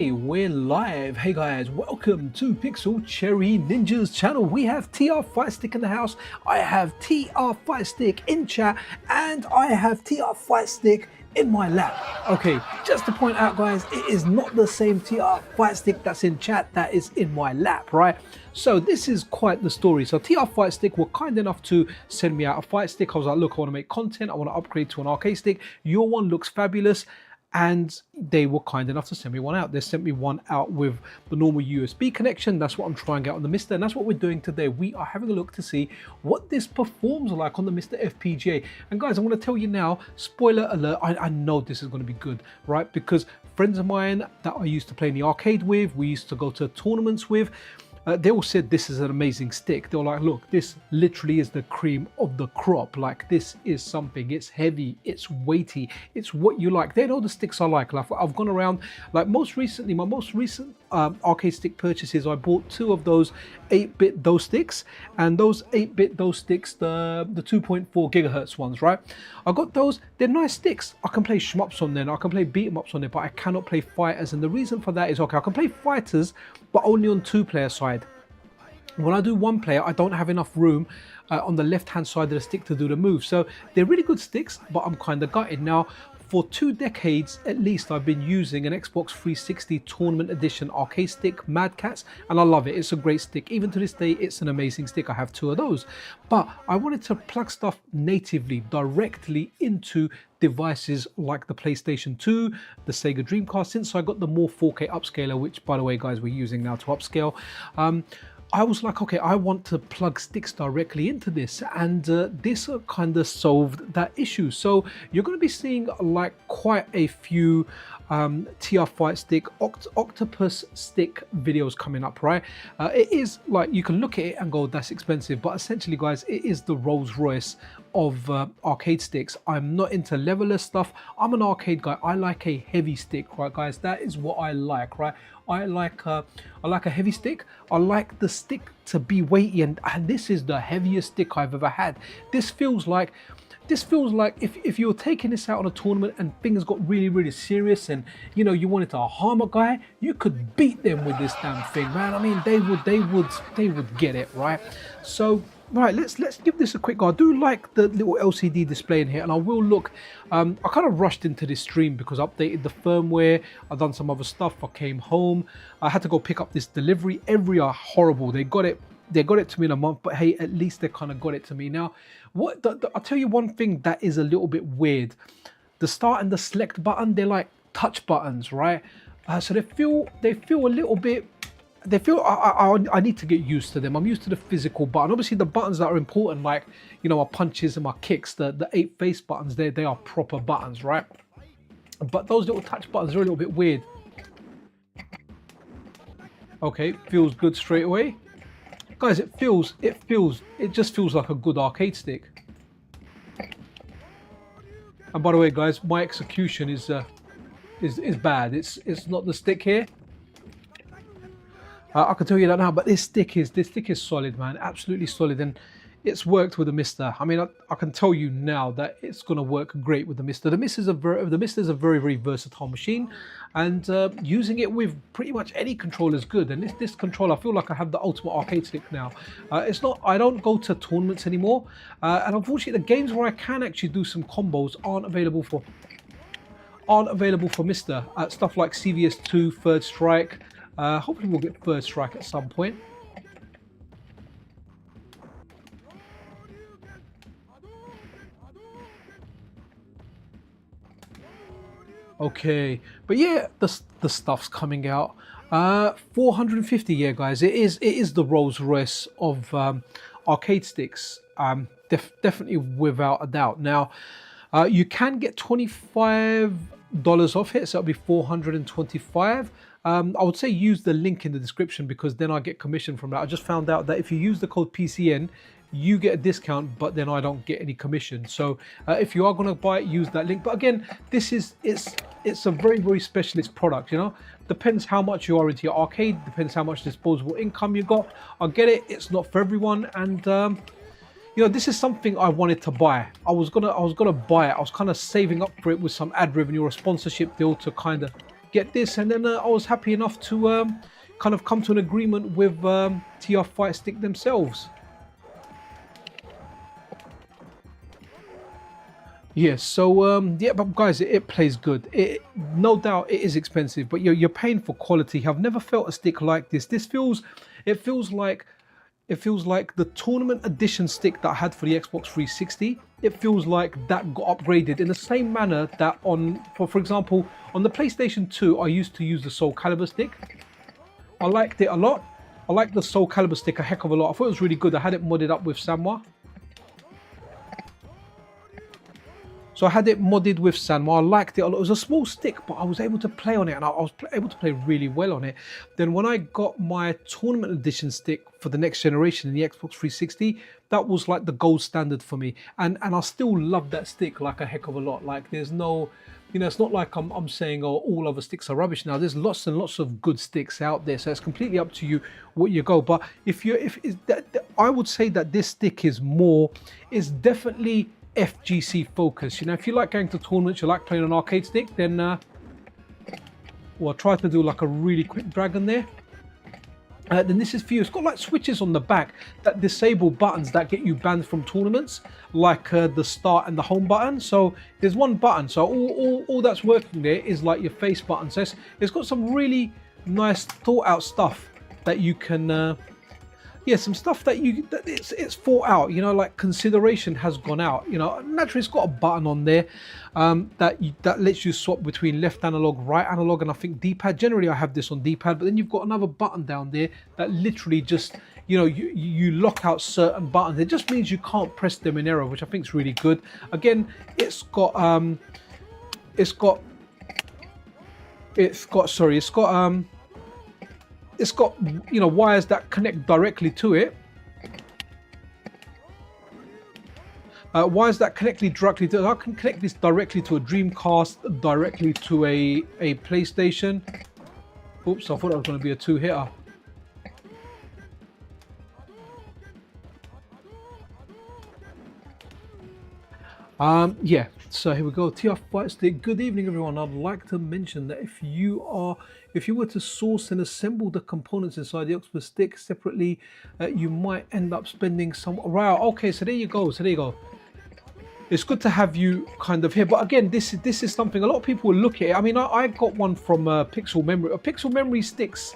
Hey, we're live. Hey guys, welcome to Pixel Cherry Ninja's channel. We have TR Fightstick in the house. I have TR Fightstick in chat, and I have TR Fightstick in my lap. Okay, just to point out, guys, it is not the same TR Fightstick that's in chat that is in my lap, right? So this is quite the story. So TR Fightstick were kind enough to send me out a fight stick. I was like, look, I want to make content. I want to upgrade to an arcade stick. Your one looks fabulous. And they were kind enough to send me one out. They sent me one out with the normal USB connection. That's what I'm trying out on the MiSTer, and that's what we're doing today. We are having a look to see what this performs like on the MiSTer FPGA. And guys, I want to tell you now, spoiler alert, I know this is going to be good, right? Because friends of mine that I used to play in the arcade with, we used to go to tournaments with, they all said this is an amazing stick. They were like, look, this literally is the cream of the crop. Like, this is something, it's heavy, it's weighty, it's what you like. They know the sticks I like. I've gone around, like most recently, my most recent arcade stick purchases, I bought two of those 8-bit DOS sticks, and those 8-bit DOS sticks, the 2.4 gigahertz ones, right? I got those. They're nice sticks. I can play shmups on them, I can play beat 'em ups on it, but I cannot play fighters. And the reason for that is, okay, I can play fighters, but only on two-player side. When I do one player, I don't have enough room on the left-hand side of the stick to do the move. So they're really good sticks, but I'm kind of gutted. Now, for 2 decades at least, I've been using an Xbox 360 Tournament Edition arcade stick, Mad Catz, and I love it. It's a great stick. Even to this day, it's an amazing stick. I have 2 of those. But I wanted to plug stuff natively, directly into devices like the PlayStation 2, the Sega Dreamcast, since I got the Morph4K upscaler, which, by the way, guys, we're using now to upscale. I was like, okay, I want to plug sticks directly into this, and this kind of solved that issue. So you're going to be seeing like quite a few TR Fightstick Octopus stick videos coming up, right? It is like, you can look at it and go, that's expensive, but essentially, guys, it is the Rolls Royce of arcade sticks. I'm not into leveler stuff. I'm an arcade guy. I like a heavy stick, right, guys? That is what I like, right? I like a heavy stick. I like the stick to be weighty, and this is the heaviest stick I've ever had. This feels like if you're taking this out on a tournament and things got really serious, and you know you wanted to harm a guy, you could beat them with this damn thing, man. I mean, they would get it, right? So right, let's give this a quick go. I do like the little LCD display in here, and I will look. I kind of rushed into this stream because I updated the firmware. I've done some other stuff. I came home. I had to go pick up this delivery. Every are horrible. They got it to me in a month, but hey, at least they kind of got it to me. Now, I'll tell you one thing that is a little bit weird. The start and the select button, they're like touch buttons, right? So they feel a little bit. I need to get used to them. I'm used to the physical button. Obviously, the buttons that are important, like, you know, my punches and my kicks, the 8 face buttons, they are proper buttons, right? But those little touch buttons are a little bit weird. Okay, feels good straight away. Guys, it just feels like a good arcade stick. And by the way, guys, my execution is bad. It's not the stick here. I can tell you that now, but this stick is solid, man, absolutely solid, and it's worked with the MiSTer. I mean, I can tell you now that it's going to work great with the MiSTer. The MiSTer is a very versatile machine, and using it with pretty much any controller is good. And this controller, I feel like I have the ultimate arcade stick now. It's not. I don't go to tournaments anymore, and unfortunately, the games where I can actually do some combos aren't available for MiSTer. Stuff like CVS2, Third Strike. Hopefully we'll get Third Strike at some point. Okay, but yeah, the stuff's coming out. 450, yeah, guys. It is the Rolls Royce of arcade sticks. Definitely without a doubt. Now, you can get $25 off it, so it'll be $425. I would say use the link in the description, because then I get commission from that. I just found out that if you use the code PCN, you get a discount, but then I don't get any commission. So if you are going to buy it, use that link. But again, it's a very specialist product, you know. Depends how much you are into your arcade, depends how much disposable income you got. I get it, it's not for everyone, and you know, this is something I wanted to buy. I was gonna buy it. I was kind of saving up for it with some ad revenue or a sponsorship deal to kind of get this, and then I was happy enough to kind of come to an agreement with TR Fightstick themselves. Yes, so yeah, but guys, it plays good. No doubt it is expensive, but you're paying for quality. I've never felt a stick like this. It feels like the tournament edition stick that I had for the Xbox 360. It feels like that got upgraded in the same manner that for example, on the PlayStation 2, I used to use the Soul Calibur stick. I liked it a lot. I liked the Soul Calibur stick a heck of a lot. I thought it was really good. I had it modded up with Sanwa. So I had it modded with Sanwa. I liked it a lot. It was a small stick, but I was able to play on it, and I was able to play really well on it. Then when I got my tournament edition stick for the next generation in the Xbox 360, that was like the gold standard for me. And I still love that stick like a heck of a lot. Like there's no, you know, it's not like I'm saying, oh, all other sticks are rubbish now. There's lots and lots of good sticks out there. So it's completely up to you what you go. But I would say that this stick is definitely FGC focus. You know, if you like going to tournaments, you like playing an arcade stick, then well, try to do like a really quick drag on there. Then this is for you. It's got like switches on the back that disable buttons that get you banned from tournaments, like the start and the home button. So there's one button, so all that's working there is like your face button. So it's got some really nice thought out stuff that you can yeah, some stuff that it's thought out, you know, like consideration has gone out. You know, naturally it's got a button on there that lets you swap between left analog, right analog, and I think D-pad. Generally I have this on D-pad, but then you've got another button down there that literally just, you know, you lock out certain buttons. It just means you can't press them in error, which I think is really good. Again, it's got you know, wires that connect directly to it. Wires that connect directly to it. I can connect this directly to a Dreamcast, directly to a PlayStation. Oops, I thought it was going to be a two-hitter. Yeah, so here we go. TR Fightstick. Good evening, everyone. I'd like to mention that if you were to source and assemble the components inside the Octopus stick separately, you might end up spending some. Right. Okay. So there you go. It's good to have you kind of here, but again, this is something a lot of people will look at it. I mean, I got one from Pixel Memory. Pixel Memory sticks,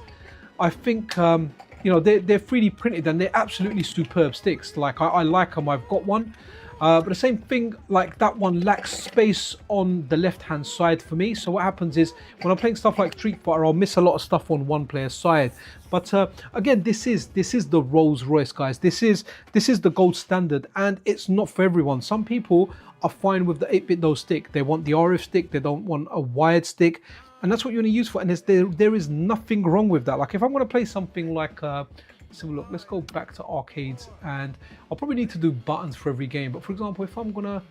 I think, you know, they're 3D printed and they're absolutely superb sticks. Like I like them. I've got one. But the same thing, like that one lacks space on the left hand side for me. So what happens is when I'm playing stuff like Street Fighter, I'll miss a lot of stuff on one player's side. But again, this is the Rolls Royce, guys. This is the gold standard, and it's not for everyone. Some people are fine with the 8-bit nose stick. They want the RF stick. They don't want a wired stick, and that's what you want to use for. And there is nothing wrong with that. Like if I'm going to play something like so look, let's go back to arcades, and I'll probably need to do buttons for every game. But for example, if I'm gonna,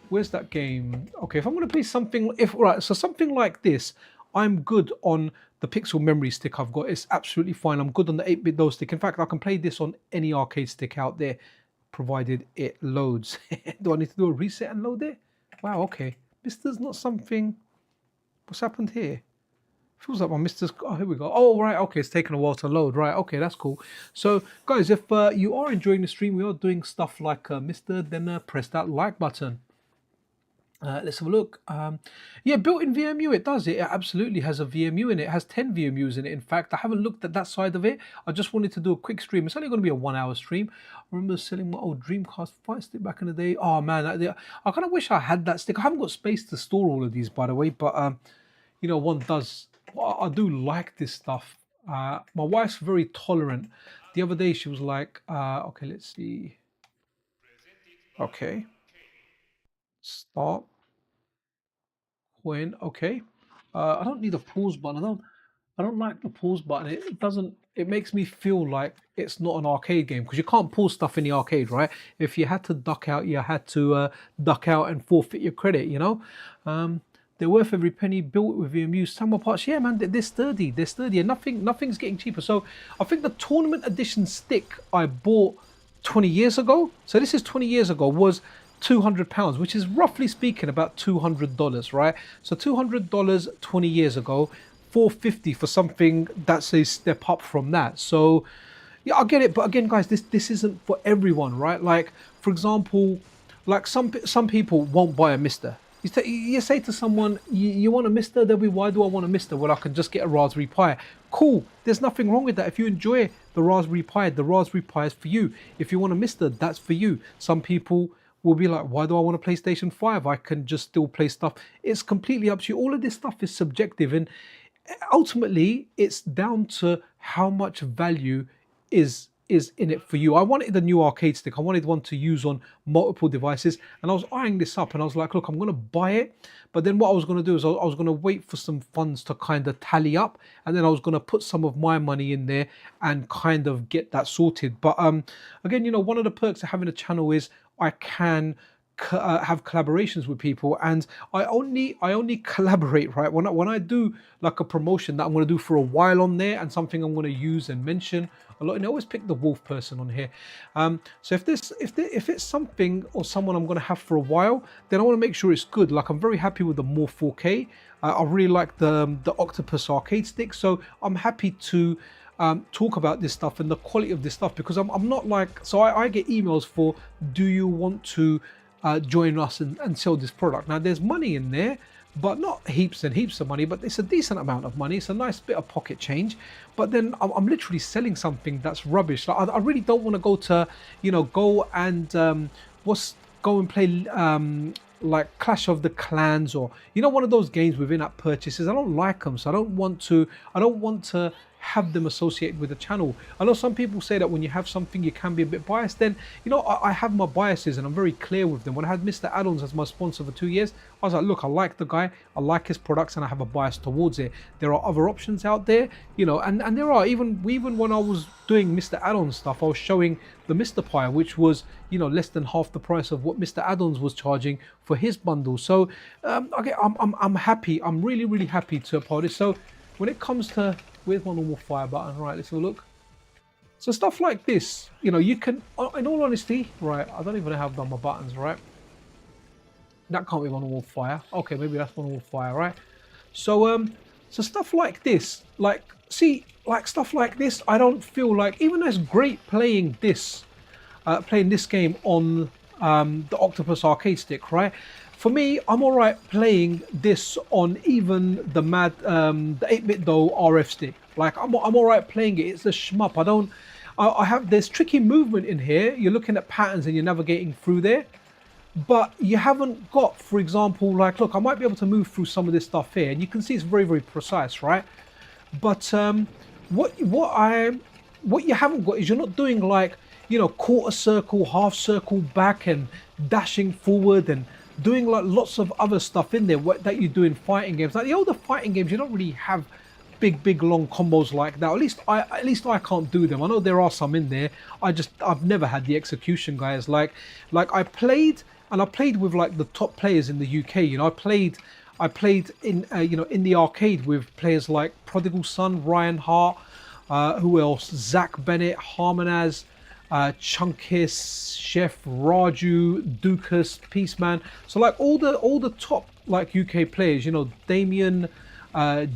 where's that game? Okay, if I'm gonna play something, so something like this, I'm good on the Pixel Memory stick I've got. It's absolutely fine. I'm good on the 8-bit nose stick. In fact, I can play this on any arcade stick out there, provided it loads. Do I need to do a reset and load it? Wow, okay. MiSTer's not something. What's happened here? Feels like my MiSTer's. Oh, here we go. Oh, right. Okay, it's taken a while to load. Right. Okay, that's cool. So, guys, if you are enjoying the stream, we are doing stuff like MiSTer, then press that like button. Let's have a look. Yeah, built-in VMU. It does. It absolutely has a VMU in it. It has 10 VMUs in it. In fact, I haven't looked at that side of it. I just wanted to do a quick stream. It's only going to be a 1-hour stream. I remember selling my old Dreamcast Fight Stick back in the day. Oh man, I kind of wish I had that stick. I haven't got space to store all of these, by the way. But you know, one does. I do like this stuff. My wife's very tolerant. The other day she was like, okay, let's see. Okay. Start. When, okay. I don't need a pause button. I don't like the pause button. It makes me feel like it's not an arcade game, because you can't pause stuff in the arcade, right? If you had to duck out, you had to duck out and forfeit your credit, you know? They're worth every penny, built with VMU. Some more parts, yeah, man, they're sturdy, and nothing's getting cheaper. So I think the tournament edition stick I bought 20 years ago, so this is 20 years ago, was £200, which is roughly speaking about $200, right? So $200 20 years ago, $450 for something that's a step up from that. So yeah, I get it, but again, guys, this isn't for everyone, right? Like, for example, like some people won't buy a MiSTer. You say to someone, you want a MiSTer? They'll be, why do I want a MiSTer? Well, I can just get a Raspberry Pi. Cool, there's nothing wrong with that. If you enjoy the Raspberry Pi is for you. If you want a MiSTer, that's for you. Some people will be like, why do I want a PlayStation 5? I can just still play stuff. It's completely up to you. All of this stuff is subjective, and ultimately it's down to how much value is in it for you. I wanted the new arcade stick. I wanted one to use on multiple devices, and I was eyeing this up, and I was like, look, I'm going to buy it, but then what I was going to do is I was going to wait for some funds to kind of tally up, and then I was going to put some of my money in there and kind of get that sorted. But again, you know, one of the perks of having a channel is I can have collaborations with people, and I only collaborate, right, when I do like a promotion that I'm going to do for a while on there, and something I'm going to use and mention a lot. And I always pick the wolf person on here. So if it's something or someone I'm going to have for a while, then I want to make sure it's good. Like, I'm very happy with the Morph4K. I really like the Octopus Arcade Stick, so I'm happy to talk about this stuff and the quality of this stuff, because I'm not like, so I get emails for, do you want to join us and sell this product? Now, there's money in there, but not heaps and heaps of money, but it's a decent amount of money. It's a nice bit of pocket change. But then I'm literally selling something that's rubbish. Like, I really don't want to go to, you know, go and go and play like Clash of the Clans, or, you know, one of those games with in-app purchases. I don't like them, so I don't want to have them associated with the channel. I know some people say that when you have something you can be a bit biased. Then, you know, I have my biases and I'm very clear with them. When I had MiSTer Add-ons as my sponsor for 2 years, I was like, look, I like the guy, I like his products, and I have a bias towards it. There are other options out there, you know, and there are, even when I was doing MiSTer Add-on stuff, I was showing the MiSTer Pi, which was, you know, less than half the price of what MiSTer Add-ons was charging for his bundle. So okay, I'm happy. I'm really happy to uphold this. So when it comes to, where's my normal fire button? Right, let's have a look. So stuff like this, you know, you can, in all honesty, right, I don't even know how I've done my buttons, right? That can't be my normal fire. Okay, maybe that's my normal fire, right? So so stuff like this, like, see, like stuff like this, I don't feel like, even though it's great playing this game on the Octopus Arcade Stick, right? For me, I'm all right playing this on even the the 8-bit though RF stick. Like, I'm all right playing it. It's a shmup. There's tricky movement in here. You're looking at patterns and you're navigating through there, but you haven't got, for example, like, look, I might be able to move through some of this stuff here, and you can see it's very precise, right? But what you haven't got is, you're not doing, like, you know, quarter circle, half circle back, and dashing forward, and doing like lots of other stuff in there that you do in fighting games. Like the older fighting games, you don't really have big long combos like that. At least I can't do them. I know there are some in there. I've never had the execution, guys. Like I played with like the top players in the UK. You know, I played in you know, in the arcade with players like Prodigal Son, Ryan Hart, who else? Zach Bennett, Harmonaz, Chunkis, Chef, Raju, Dukas, Peaceman. So like all the top like UK players, you know, Damien,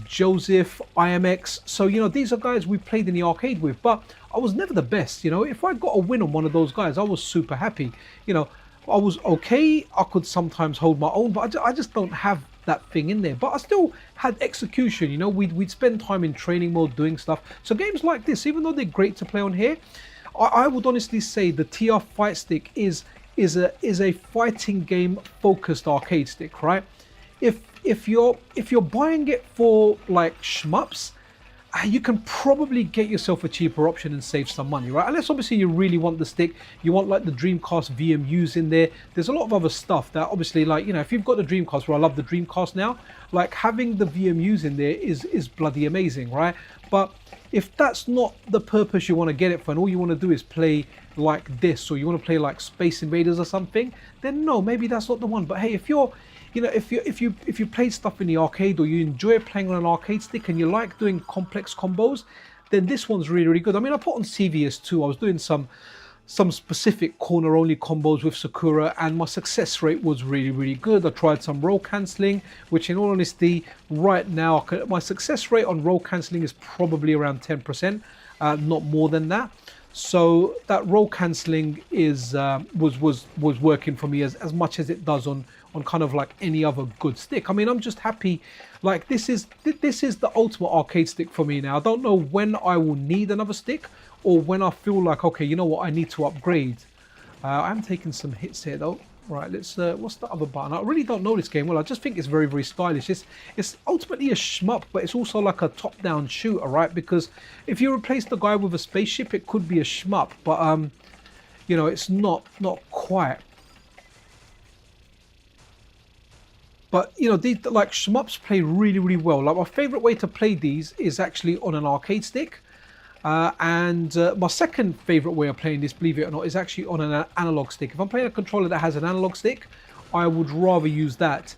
Joseph, IMX. So, you know, these are guys we played in the arcade with, but I was never the best. You know, if I got a win on one of those guys, I was super happy. You know, I was okay. I could sometimes hold my own, but I just don't have that thing in there. But I still had execution. You know, we'd spend time in training mode doing stuff. So games like this, even though they're great to play on here, I would honestly say the TR Fightstick is a fighting game focused arcade stick, right? If you're buying it for like shmups, you can probably get yourself a cheaper option and save some money, right? Unless obviously you really want the stick, you want like the Dreamcast VMUs in there. There's a lot of other stuff that obviously, like, you know, if you've got the Dreamcast, where I love the Dreamcast now, like having the VMUs in there is bloody amazing, right? But if that's not the purpose you want to get it for, and all you want to do is play like this, or you want to play like Space Invaders or something, then no, maybe that's not the one. But hey, if you're, you know, if you play stuff in the arcade, or you enjoy playing on an arcade stick and you like doing complex combos, then this one's really good. I mean, I put on CVS too. I was doing some some specific corner only combos with Sakura, and my success rate was really good. I tried some roll cancelling, which in all honesty right now my success rate on roll cancelling is probably around 10%, not more than that. So that roll cancelling is was working for me as much as it does on kind of like any other good stick. I mean, I'm just happy. Like this is the ultimate arcade stick for me now. I don't know when I will need another stick, or when I feel like, okay, you know what, I need to upgrade. I'm taking some hits here though. Right, let's, what's the other button? I really don't know this game well. I just think it's very stylish. It's ultimately a shmup, but it's also like a top-down shooter, right? Because if you replace the guy with a spaceship, it could be a shmup, but you know, it's not quite. But you know, these like shmups play really well. Like my favorite way to play these is actually on an arcade stick. And my second favorite way of playing this, believe it or not, is actually on an analog stick. If I'm playing a controller that has an analog stick, I would rather use that.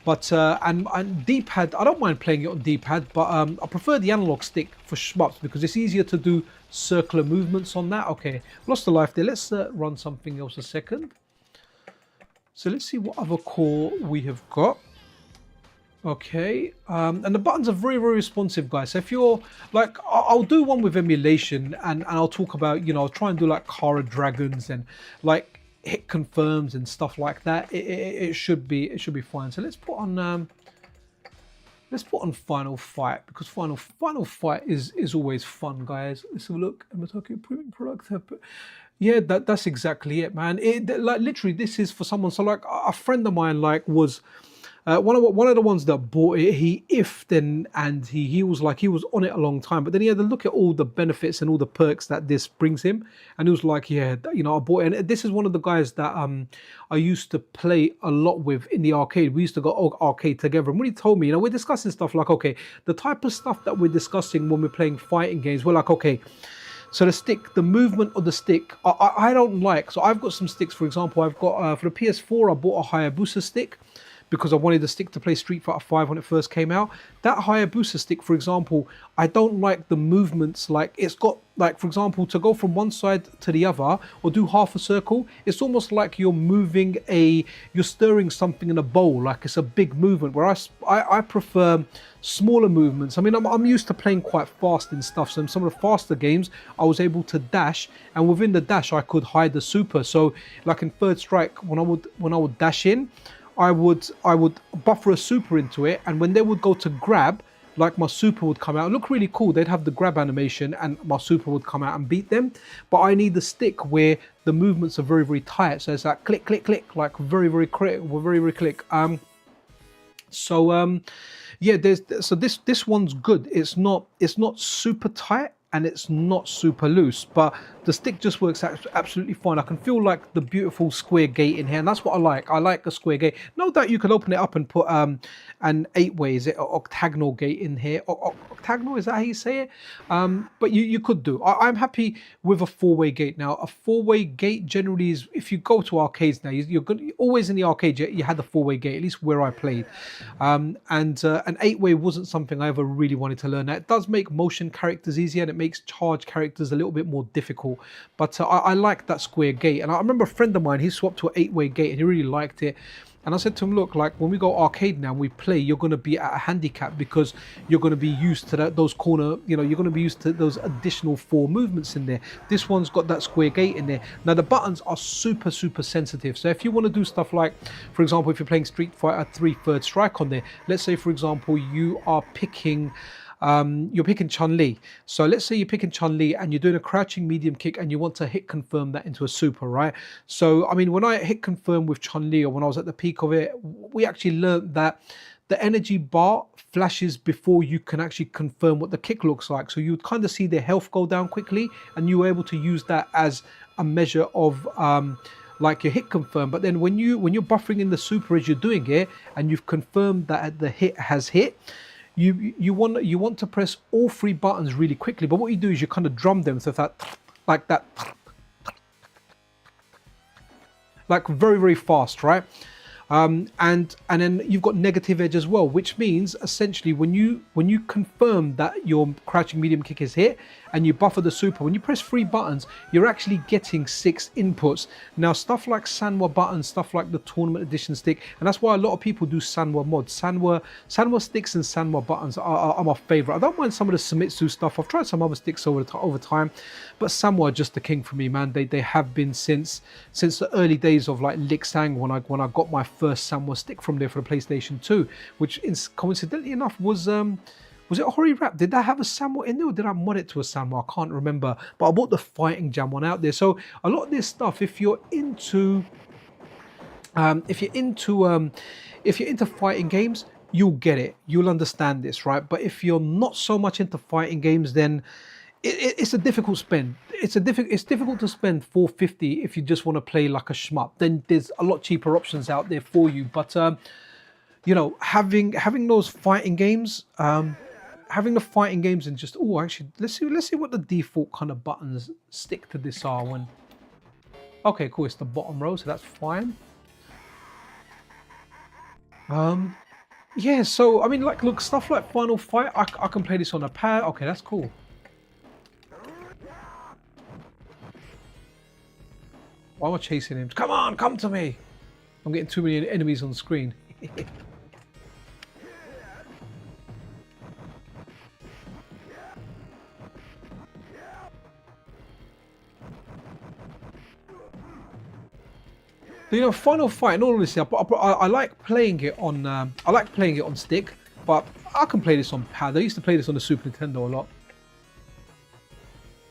But and D-pad, I don't mind playing it on D-pad, but I prefer the analog stick for shmups because it's easier to do circular movements on that. Okay, lost a life there. Let's run something else a second. So let's see what other core we have got. Okay, and the buttons are very responsive, guys. So if you're like, I'll do one with emulation, and I'll talk about, you know, I'll try and do like Kara Dragons and like hit confirms and stuff like that. It should be fine. So let's put on Final Fight, because Final Fight is always fun, guys. Let's have a look. Am I talking improving product? Yeah, that's exactly it, man. Like literally, this is for someone. So like a friend of mine like was. One of the ones that bought it, he and he was like, he was on it a long time, but then he had to look at all the benefits and all the perks that this brings him, and he was like, yeah, you know, I bought it. And this is one of the guys that I used to play a lot with in the arcade. We used to go arcade together, and when he told me, you know, we're discussing stuff like, okay, the type of stuff that we're discussing when we're playing fighting games, we're like, okay, so the stick, the movement of the stick, I don't like. So I've got some sticks, for example, I've got for the PS4, I bought a Hayabusa stick, because I wanted the stick to play Street Fighter 5 when it first came out. That Hayabusa stick, for example, I don't like the movements. Like it's got, like for example, to go from one side to the other or do half a circle, it's almost like you're moving you're stirring something in a bowl, like it's a big movement, where I prefer smaller movements. I mean, I'm used to playing quite fast and stuff, so in some of the faster games I was able to dash, and within the dash I could hide the super. So like in Third Strike, when I would dash in, I would buffer a super into it, and when they would go to grab, like my super would come out, look really cool. They'd have the grab animation and my super would come out and beat them. But I need the stick where the movements are very tight, so it's like click like very quick, very click. Yeah, so this one's good. It's not super tight and it's not super loose, but the stick just works absolutely fine. I can feel like the beautiful square gate in here, and that's what I like. I like a square gate. No doubt you could open it up and put an 8-way, is it, octagonal gate in here? Octagonal, is that how you say it? But you could do. I'm happy with a 4-way gate. Now, a 4-way gate generally is, if you go to arcades now, you're always in the arcade, you had the 4-way gate, at least where I played. And an 8-way wasn't something I ever really wanted to learn. Now, it does make motion characters easier, and it makes charge characters a little bit more difficult. But I like that square gate. And I remember a friend of mine, he swapped to an 8-way gate and he really liked it. And I said to him, look, like when we go arcade now and we play, you're going to be at a handicap because you're going to be used to those corner, you know, you're going to be used to those additional 4 movements in there. This one's got that square gate in there. Now the buttons are super sensitive. So if you want to do stuff like, for example, if you're playing Street Fighter 3 Third Strike on there, let's say, for example, you are picking Chun-Li. So let's say you're picking Chun-Li and you're doing a crouching medium kick and you want to hit confirm that into a super, right? So I mean, when I hit confirm with Chun-Li, or when I was at the peak of it, we actually learned that the energy bar flashes before you can actually confirm what the kick looks like. So you'd kind of see their health go down quickly, and you were able to use that as a measure of like your hit confirm. But then when you're buffering in the super as you're doing it and you've confirmed that the hit has hit, you want to press all 3 buttons really quickly, but what you do is you kind of drum them, so that like that, like very fast, right? And then you've got negative edge as well, which means essentially when you confirm that your crouching medium kick is hit and you buffer the super, when you press 3 buttons, you're actually getting 6 inputs. Now stuff like Sanwa buttons, stuff like the tournament edition stick, and that's why a lot of people do Sanwa mods. Sanwa sticks and Sanwa buttons are my favorite. I don't mind some of the Sumitsu stuff. I've tried some other sticks over time, but Sanwa are just the king for me, man. They have been since the early days of like Lixang, when I got my first Sanwa stick from there for the PlayStation 2, which coincidentally enough was it a Hori Rap? Did that have a Sanwa in there, or did I mod it to a Sanwa? I can't remember, but I bought the Fighting Jam one out there. So a lot of this stuff, if you're into fighting games, you'll get it, you'll understand this, right? But if you're not so much into fighting games, then it's a difficult spend. It's difficult to spend $450 if you just want to play like a shmup. Then there's a lot cheaper options out there for you. But you know, having those fighting games, having the fighting games, and just, oh, actually, let's see what the default kind of buttons stick to this are. When, okay, cool, it's the bottom row, so that's fine. Yeah, so I mean, like, look, stuff like Final Fight, I can play this on a pad. Okay, that's cool. Why am I chasing him? Come on, come to me. I'm getting too many enemies on the screen. You know, Final Fight, and all this, I like playing it on stick, but I can play this on pad. I used to play this on the Super Nintendo a lot.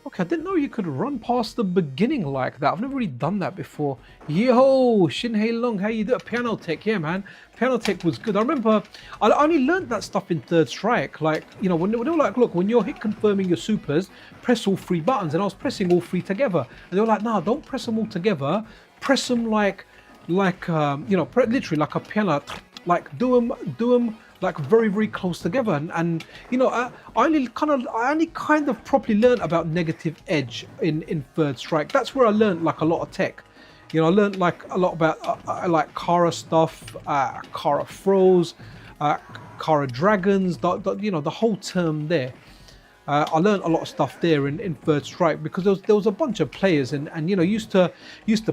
Okay, I didn't know you could run past the beginning like that. I've never really done that before. Yo, Shinhei Long, how you doing? Piano Tech, yeah, man. Piano Tech was good. I remember I only learned that stuff in Third Strike. Like, you know, when they were like, look, when you're hit confirming your supers, press all 3 buttons. And I was pressing all 3 together. And they were like, nah, don't press them all together. Press them like you know, literally like a piano. Like, do them like very, very close together. And you know, I only kind of properly learned about negative edge in Third Strike. That's where I learned like a lot of tech. You know, I learned like a lot about like Kara stuff, Kara throws, Kara dragons, you know, the whole term there. I learned a lot of stuff there in Third Strike, because there was a bunch of players, and you know, used to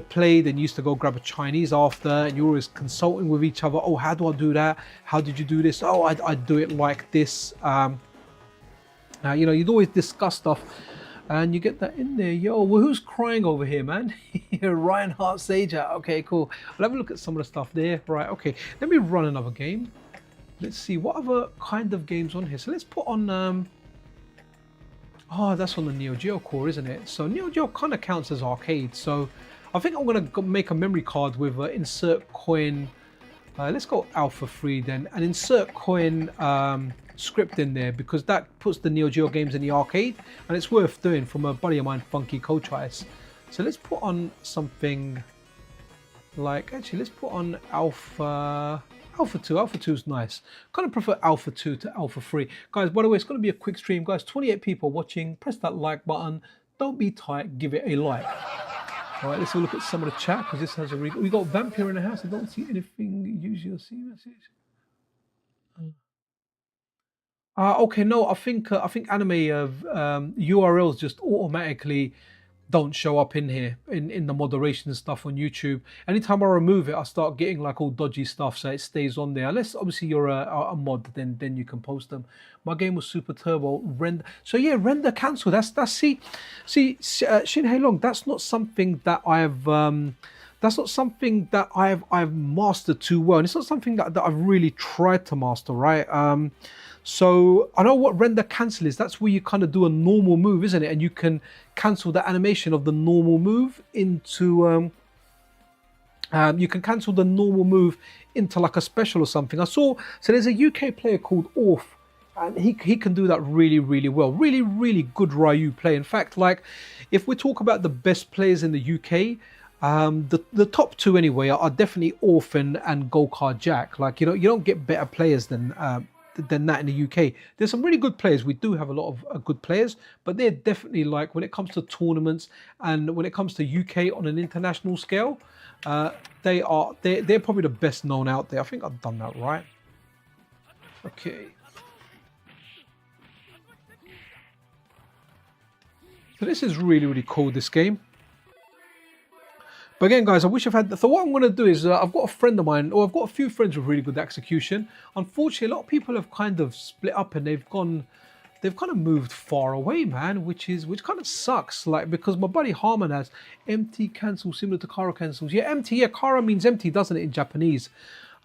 play, then used to go grab a Chinese after, and you're always consulting with each other. Oh, how do I do that? How did you do this? Oh, I do it like this. You know, you'd always discuss stuff, and you get that in there. Yo, well, who's crying over here, man? Ryan Hart Sager. Okay, cool. I'll have a look at some of the stuff there. Right, okay. Let me run another game. Let's see what other kind of games on here. So let's put on oh, that's on the Neo Geo core, isn't it? So Neo Geo kind of counts as arcade. So I think I'm going to make a memory card with insert coin. Let's go Alpha 3 then, and insert coin script in there, because that puts the Neo Geo games in the arcade, and it's worth doing from a buddy of mine, Funky Coach Ice. So let's put on something like, actually, let's put on Alpha 2. Alpha 2 is nice. Kind of prefer Alpha 2 to Alpha 3. Guys, by the way, it's going to be a quick stream. Guys, 28 people watching. Press that like button. Don't be tight. Give it a like. All right, let's have a look at some of the chat, because this has a... We got Vamp here in the house. I don't see anything. Use your C message. Okay, no, I think anime URLs just automatically don't show up in here in the moderation stuff on YouTube. Anytime I remove it, I start getting like all dodgy stuff, so it stays on there. Unless obviously you're a mod, then you can post them. My game was Super Turbo render. So yeah, render cancel. That's Shinhei Long. That's not something that I've mastered too well, and it's not something that I've really tried to master, right? So I know what render cancel is. That's where you kind of do a normal move, isn't it? And you can cancel the animation of the normal move into you can cancel the normal move into like a special or something. I saw, so there's a UK player called Orf, and he can do that really, really well. Really, really good Ryu play. In fact, like, if we talk about the best players in the UK, the top 2 anyway are definitely Orf and Go-Kart Jack. Like, you know, you don't get better players than than that in the UK. There's some really good players. We do have a lot of good players, but they're definitely like when it comes to tournaments and when it comes to UK on an international scale, they're probably the best known out there. I think I've done that right. Okay. So this is really, really cool, this game. But again, guys, I wish I've had... So what I'm going to do is I've got a friend of mine, or I've got a few friends with really good execution. Unfortunately, a lot of people have kind of split up and they've kind of moved far away, man, which kind of sucks. Like, because my buddy Harmon has empty cancel, similar to Kara cancels. Yeah, empty. Yeah, Kara means empty, doesn't it, in Japanese?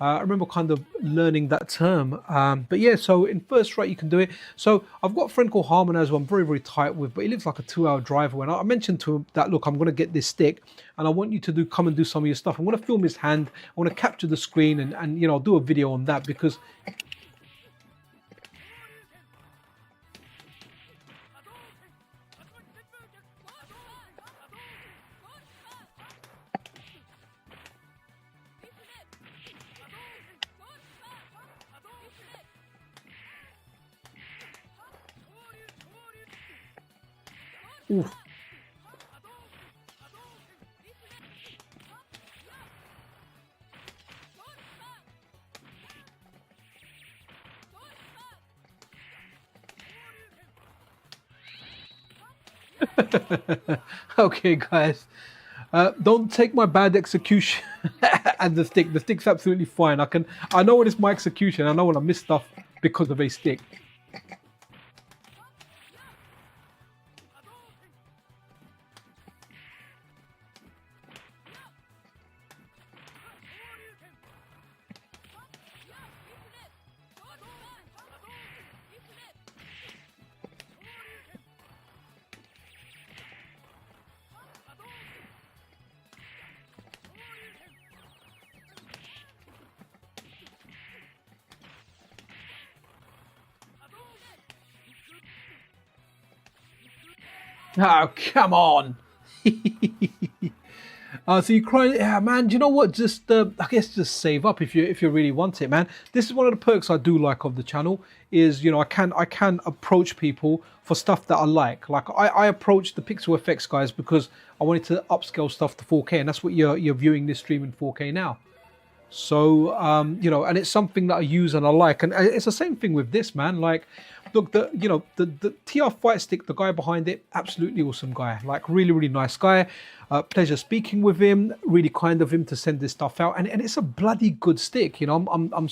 I remember kind of learning that term. But yeah, so in first right, you can do it. So I've got a friend called Harmon who I'm very, very tight with, but he lives like a 2-hour drive away. And I mentioned to him that, look, I'm going to get this stick and I want you to come and do some of your stuff. I'm going to film his hand. I want to capture the screen and you know, do a video on that because... Ooh. Okay, guys, don't take my bad execution and the stick. The stick's absolutely fine. I know when it's my execution. I know when I miss stuff because of a stick. Oh, come on. So you cry, yeah, man. Do you know what? Just I guess just save up if you really want it, man. This is one of the perks I do like of the channel. Is, you know, I can approach people for stuff that I like. Like I approached the PixelFX guys because I wanted to upscale stuff to 4K, and that's what you're viewing this stream in 4K now. So you know, and it's something that I use and I like, and it's the same thing with this, man. Like, look, the TR Fightstick, the guy behind it, absolutely awesome guy. Like, really, really nice guy. Pleasure speaking with him. Really kind of him to send this stuff out, and it's a bloody good stick. You know, I'm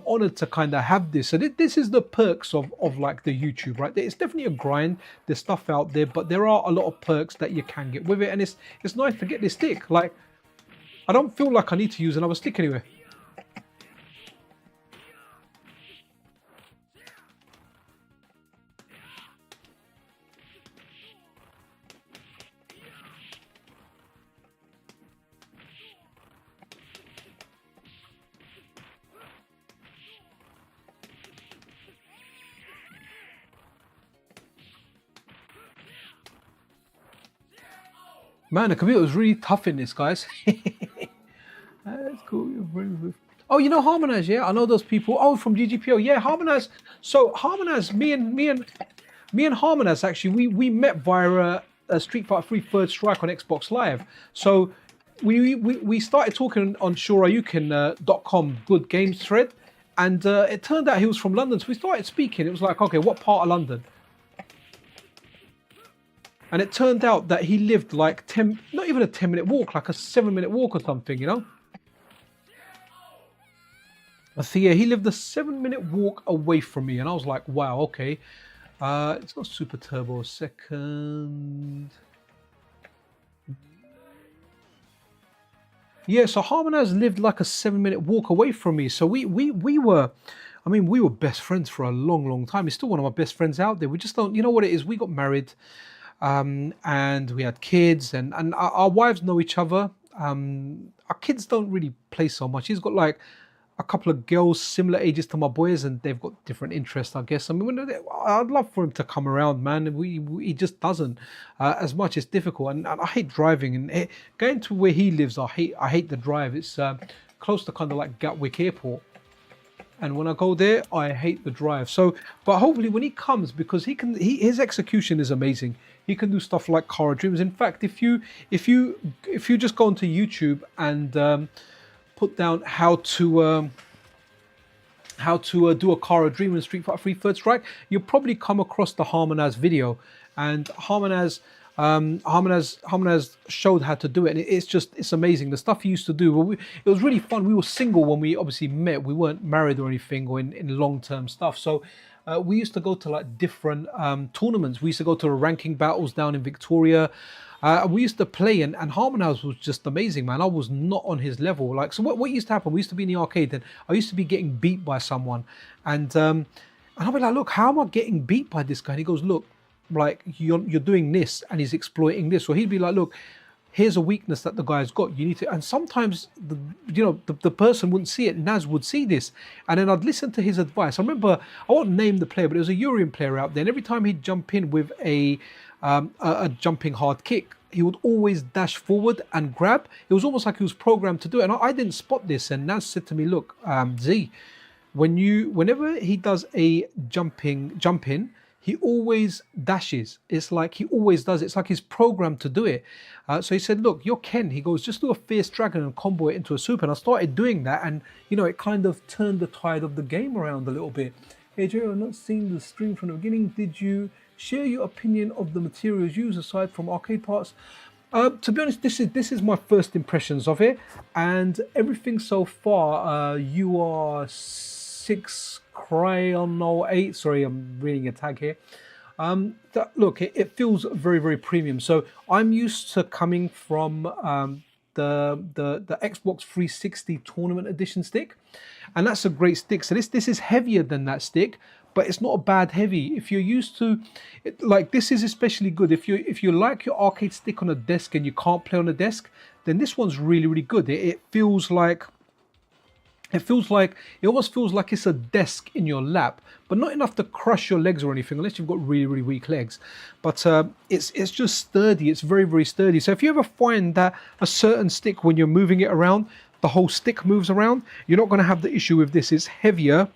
honored to kind of have this. And this is the perks of like the YouTube, right? It's definitely a grind. There's stuff out there, but there are a lot of perks that you can get with it, and it's nice to get this stick. Like, I don't feel like I need to use another stick anyway. Man, the computer was really tough in this, guys. That's cool. Oh, you know Harmonize, yeah? I know those people. Oh, from GGPO, yeah, Harmonize. So Harmonize, me and Harmonize actually, we met via Street Fighter 3 Third Strike on Xbox Live. So we started talking on shoryuken.com good games thread, and it turned out he was from London. So we started speaking. It was like, okay, what part of London? And it turned out that he lived like not even a 10-minute walk, like a 7-minute walk or something, you know? So yeah, he lived a 7-minute walk away from me, and I was like, wow, okay. It's not Super Turbo. Second. Yeah, so Harmonize lived like a 7-minute walk away from me. So we were, I mean, we were best friends for a long, long time. He's still one of my best friends out there. We just don't, you know what it is? We got married. And we had kids, and our wives know each other. Our kids don't really play so much. He's got like a couple of girls similar ages to my boys, and they've got different interests, I guess. I mean, I'd love for him to come around, man. He just doesn't as much. It's difficult, and I hate driving. And going to where he lives, I hate the drive. It's close to kind of like Gatwick Airport. And when I go there, I hate the drive. So, but hopefully when he comes, because his execution is amazing. He can do stuff like Car Dreams. In fact, if you just go onto YouTube and put down how to do a Car Dream in Street Fighter 3 Third Strike, you'll probably come across the Harmonaz video, and Harmonaz showed how to do it, and it's amazing the stuff he used to do. It was really fun. We were single when we obviously met. We weren't married or anything, or in long-term stuff. So we used to go to like different tournaments. We used to go to the ranking battles down in Victoria. We used to play, and Harmonaz was just amazing, man. I was not on his level. Like, so what used to happen? We used to be in the arcade, and I used to be getting beat by someone, and I'll be like, look, how am I getting beat by this guy? And he goes, look, like you're doing this, and he's exploiting this. Or he'd be like, look, here's a weakness that the guy's got. You need to. And sometimes the person wouldn't see it. Naz would see this, and then I'd listen to his advice. I remember, I won't name the player, but there was a Urian player out there, and every time he'd jump in with a jumping hard kick, he would always dash forward and grab. It was almost like he was programmed to do it. And I didn't spot this. And Naz said to me, look, Z, whenever he does a jump in, he always dashes. It's like he always does it. It's like he's programmed to do it. So he said, look, you're Ken. He goes, just do a fierce dragon and combo it into a super. And I started doing that, and it kind of turned the tide of the game around a little bit. Hey Jerry, I've not seen the stream from the beginning. Did you share your opinion of the materials used aside from arcade parts? To be honest, this is my first impressions of it, and everything so far. You are 6 Cryono 8. Sorry, I'm reading a tag here. Look, it feels very, very premium. So I'm used to coming from the Xbox 360 Tournament Edition stick, and that's a great stick. So this is heavier than that stick, but it's not a bad heavy. If you're used to it, like this is especially good. If you like your arcade stick on a desk and you can't play on a desk, then this one's really, really good. It almost feels like it's a desk in your lap, but not enough to crush your legs or anything, unless you've got really, really weak legs. But it's just sturdy. It's very, very sturdy. So if you ever find that a certain stick, when you're moving it around, the whole stick moves around, you're not going to have the issue with this. It's heavier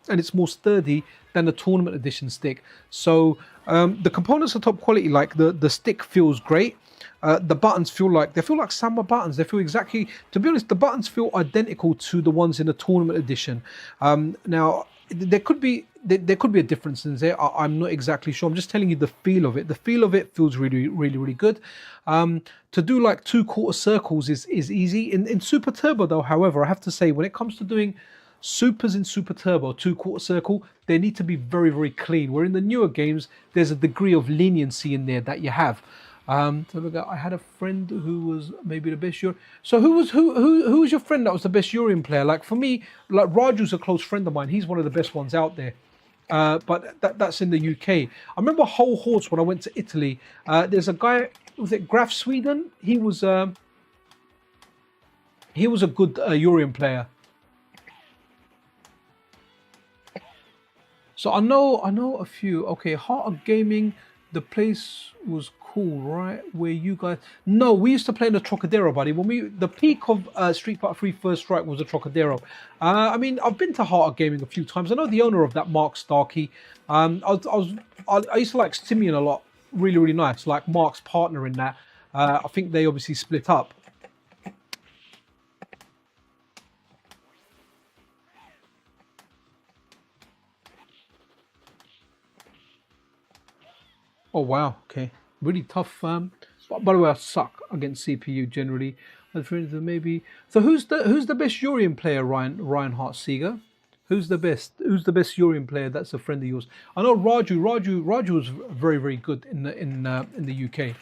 and it's more sturdy than the Tournament Edition stick. So the components are top quality. Like the stick feels great. The buttons feel like Samba buttons. They feel exactly, to be honest, the buttons feel identical to the ones in the Tournament Edition. Now there could be a difference in there. I'm not exactly sure. I'm just telling you the feel of it. The feel of it feels really, really, really good. To do like 2/4 circles is easy. In Super Turbo though, however, I have to say, when it comes to doing supers in Super Turbo, 2/4 circle, they need to be very, very clean. Where in the newer games, there's a degree of leniency in there that you have. So I had a friend who was maybe the best Urian. So who was your friend that was the best Urian player? Like for me, like Raju's a close friend of mine. He's one of the best ones out there. But that's in the UK. I remember Whole Horse when I went to Italy. There's a guy, was it Graf Sweden? He was a good Urian player. So I know a few. Okay, Heart of Gaming. The place was cool, right? Where you guys? No, we used to play in the Trocadero, buddy. The peak of Street Fighter 3 First Strike was the Trocadero. I mean, I've been to Heart of Gaming a few times. I know the owner of that, Mark Starkey. I used to like Simeon a lot. Really, really nice. Like Mark's partner in that. I think they obviously split up. Oh wow, okay, really tough. By the way, I suck against CPU generally. Maybe. So who's the best Urian player, Ryan Hart Seeger? Who's the best Urian player that's a friend of yours? I know Raju was very, very good in the UK.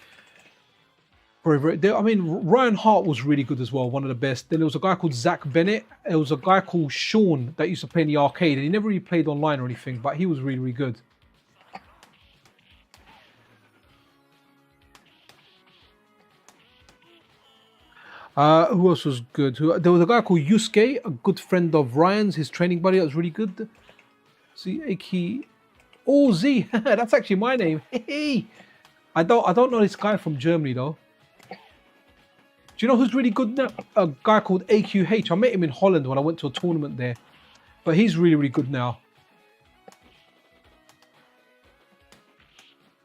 I mean, Ryan Hart was really good as well, one of the best. Then there was a guy called Zach Bennett. There was a guy called Sean that used to play in the arcade, and he never really played online or anything, but he was really, really good. Who else was good? There was a guy called Yusuke, a good friend of Ryan's, his training buddy. That was really good. See, Aki. Oh, Z. That's actually my name. Hey. I don't know this guy from Germany though. Do you know who's really good now? A guy called AQH. I met him in Holland when I went to a tournament there. but he's really, really good now.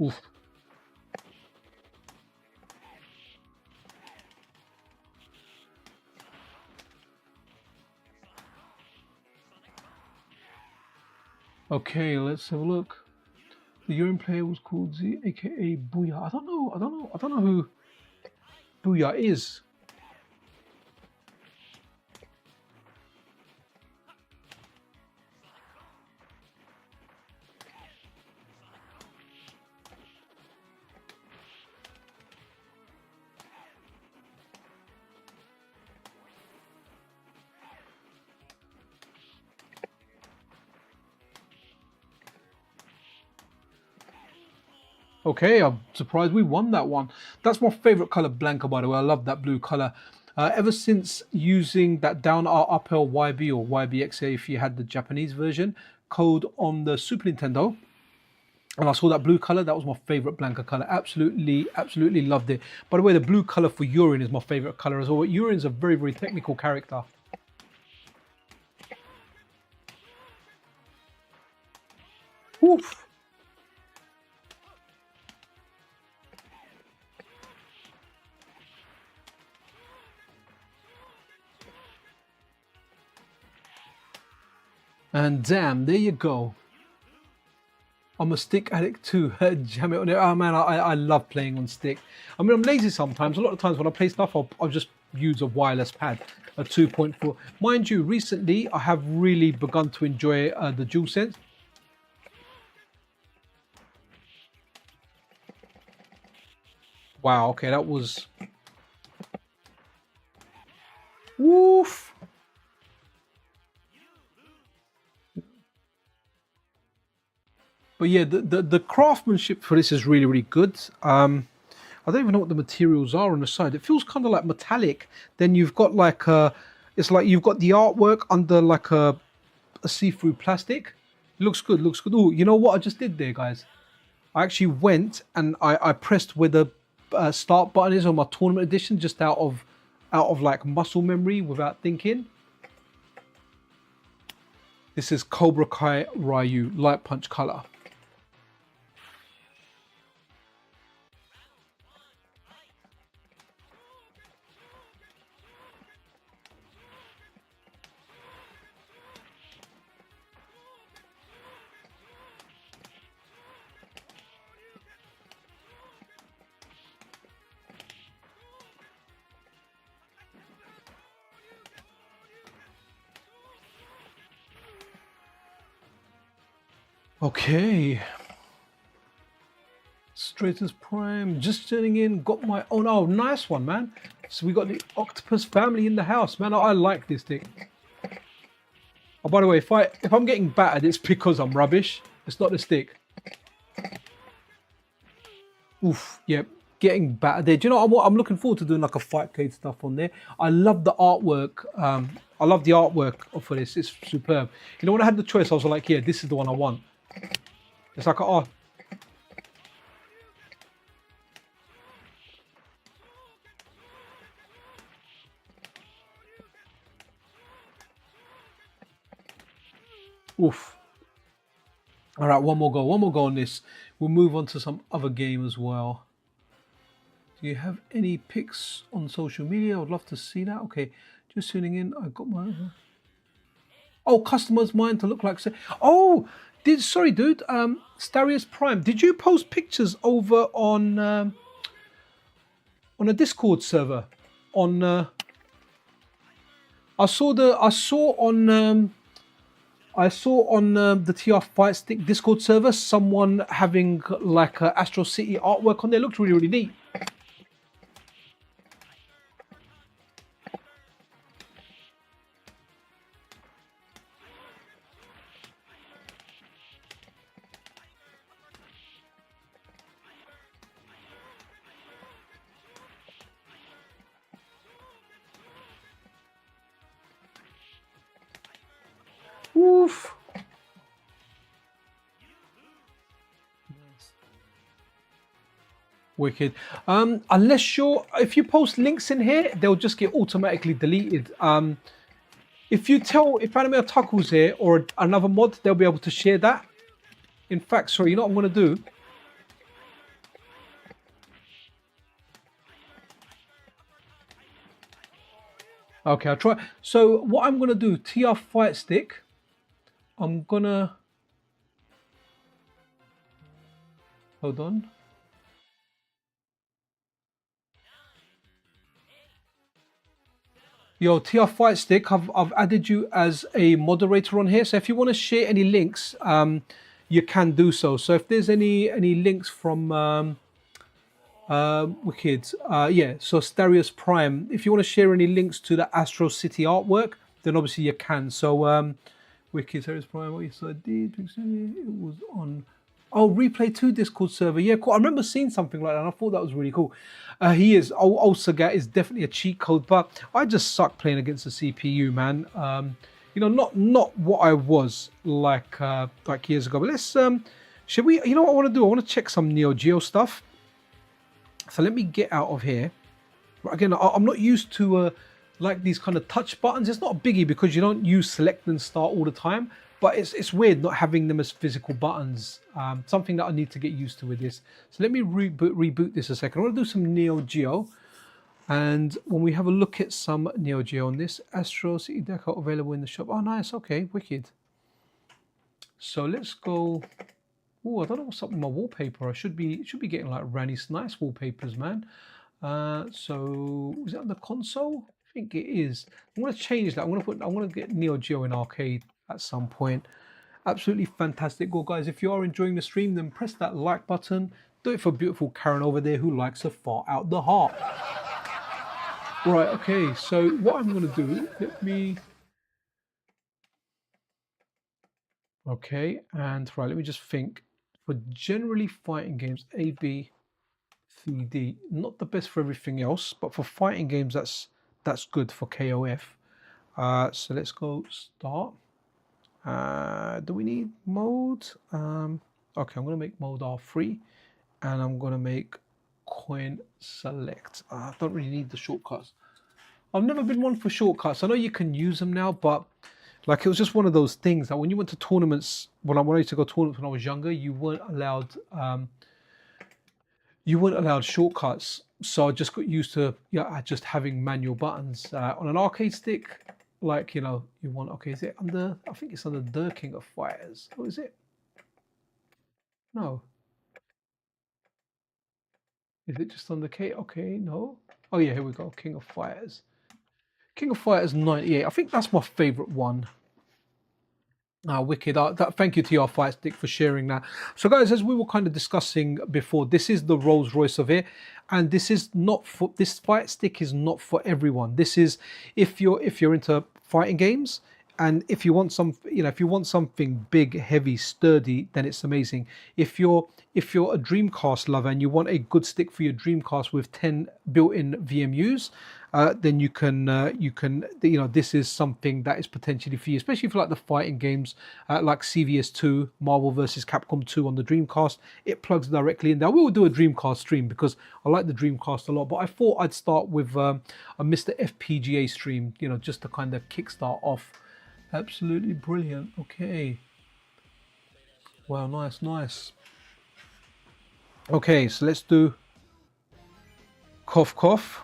Oof. Okay, let's have a look. The urine player was called Z, aka Booyah. I don't know who Booyah is. Okay, I'm surprised we won that one. That's my favorite color, Blanca, by the way. I love that blue color. Ever since using that down R uphill YB or YBXA, if you had the Japanese version, code on the Super Nintendo, and I saw that blue color, that was my favorite Blanca color. Absolutely, absolutely loved it. By the way, the blue color for Urine is my favorite color as well. Urine's a very, very technical character. Oof. And damn, there you go. I'm a stick addict too. Jam it on it. Oh man, I love playing on stick. I mean, I'm lazy sometimes. A lot of times when I play stuff, I'll just use a wireless pad, a 2.4. Mind you, recently I have really begun to enjoy the DualSense. Wow, okay, that was... Woof! But yeah, the craftsmanship for this is really, really good. I don't even know what the materials are on the side. It feels kind of like metallic. Then you've got like a... It's like you've got the artwork under like a see-through plastic. It looks good, looks good. Oh, you know what I just did there, guys? I actually went and I pressed where the start button is on my tournament edition, just out of like muscle memory without thinking. This is Cobra Kai Ryu Light Punch color. Okay. Stratus Prime, just turning in, got my own. Oh, nice one, man. So we got the Octopus family in the house, man. I like this thing. Oh, by the way, if I'm getting battered, it's because I'm rubbish. It's not the stick. Oof, yep, getting battered there. Do you know what? I'm looking forward to doing like a Fightcade stuff on there. I love the artwork. I love the artwork for this. It's superb. You know, when I had the choice, I was like, yeah, this is the one I want. It's like, oh. Oof. All right, one more go on this. We'll move on to some other game as well. Do you have any pics on social media? I would love to see that. Okay, just tuning in. I got my... Oh, customers mine to look like... Oh, sorry, dude. Starius Prime, did you post pictures over on a Discord server? On I saw on the TR Fightstick Discord server someone having like a Astro City artwork on there. It looked really, really neat. Woof. Wicked. Unless if you post links in here, they'll just get automatically deleted. If you tell, if Anime Otaku's here or another mod, they'll be able to share that. In fact, sorry, you know what I'm going to do? Okay, I'll try. So what I'm going to do, TR Fightstick, I'm going to... Hold on. Yo, TR Fightstick, I've added you as a moderator on here. So if you want to share any links, you can do so. So if there's any links from Wicked, yeah, so Starius Prime, if you want to share any links to the Astro City artwork, then obviously you can. So Wicked, Starius Prime, what you said, it was on... Oh, Replay 2 Discord server. Yeah, cool. I remember seeing something like that, and I thought that was really cool. He is... Old Sagat is definitely a cheat code, but I just suck playing against the CPU, man. You know, not what I was like years ago. But let's... should we... You know what I want to do? I want to check some Neo Geo stuff. So let me get out of here. Again, I'm not used to like these kind of touch buttons. It's not a biggie because you don't use select and start all the time. But it's weird not having them as physical buttons. Something that I need to get used to with this. So let me reboot this a second. I want to do some Neo Geo. And when we have a look at some Neo Geo on this, Astro City Deco available in the shop. Oh, nice. Okay, wicked. So let's go. Oh, I don't know what's up with my wallpaper. I should be getting like Ranny's nice wallpapers, man. So is it on the console? I think it is. I'm gonna change that. I'm gonna get Neo Geo in arcade at some point. Absolutely fantastic. Well, guys, if you are enjoying the stream, then press that like button. Do it for beautiful Karen over there who likes to fart out the heart. Right, okay, so what I'm gonna do, let me... Okay, and right, let me just think. For generally fighting games, A, B, C, D, not the best for everything else, but for fighting games, that's good for KOF. So let's go start. Do we need mode? Okay, I'm gonna make mode R3, and I'm gonna make coin select. I don't really need the shortcuts. I've never been one for shortcuts. I know you can use them now, but like it was just one of those things that when you went to tournaments, when I wanted to go to tournaments when I was younger, you weren't allowed shortcuts. So I just got used to just having manual buttons on an arcade stick. Like, you know, you want, okay, is it under, I think it's under the King of Fighters. Oh, is it? No. Is it just under K? Okay, no. Oh yeah, here we go. King of Fighters. King of Fighters 98. I think that's my favorite one. Wicked. Thank you to your Fightstick for sharing that. So, guys, as we were kind of discussing before, this is the Rolls Royce of it, and this is not for this Fightstick is not for everyone. This is if you're into fighting games, and if you want if you want something big, heavy, sturdy, then it's amazing. If you're a Dreamcast lover and you want a good stick for your Dreamcast with 10 built-in VMUs, then you can this is something that is potentially for you, especially for like the fighting games like CVS2, Marvel vs. Capcom 2 on the Dreamcast. It plugs directly in there. We will do a Dreamcast stream because I like the Dreamcast a lot, but I thought I'd start with a MiSTer FPGA stream, you know, just to kind of kickstart off. Absolutely brilliant. Okay. Wow, nice. Okay, so let's do cough cough.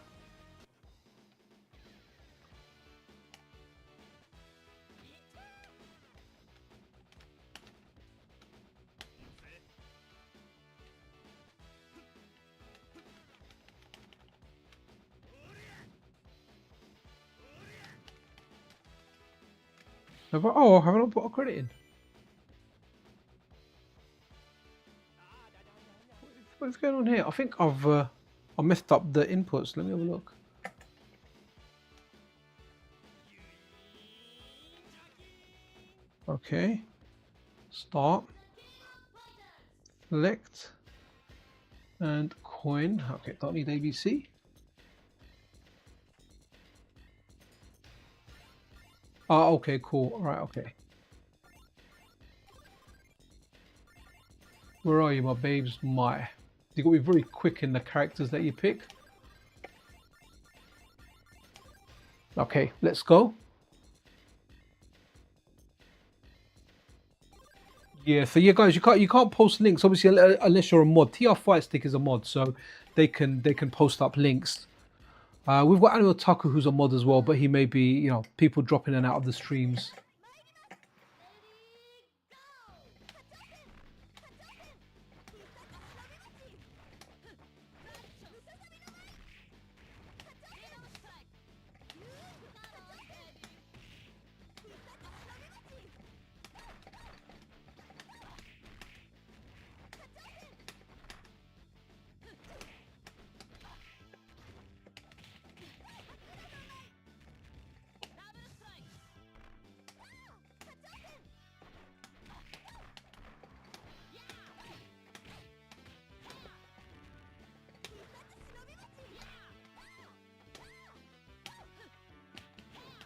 Have I not put a credit in? What's going on here? I think I messed up the inputs. Let me have a look. Okay. Start. Select. And coin. Okay, don't need ABC. Okay, cool. All right, okay. Where are you, my babes? You got to be very quick in the characters that you pick. Okay, let's go. Yeah, so yeah, guys, you can't post links obviously unless you're a mod. TR Fightstick is a mod, so they can post up links. We've got Animal Tucker who's a mod as well, but he may be, people drop in and out of the streams.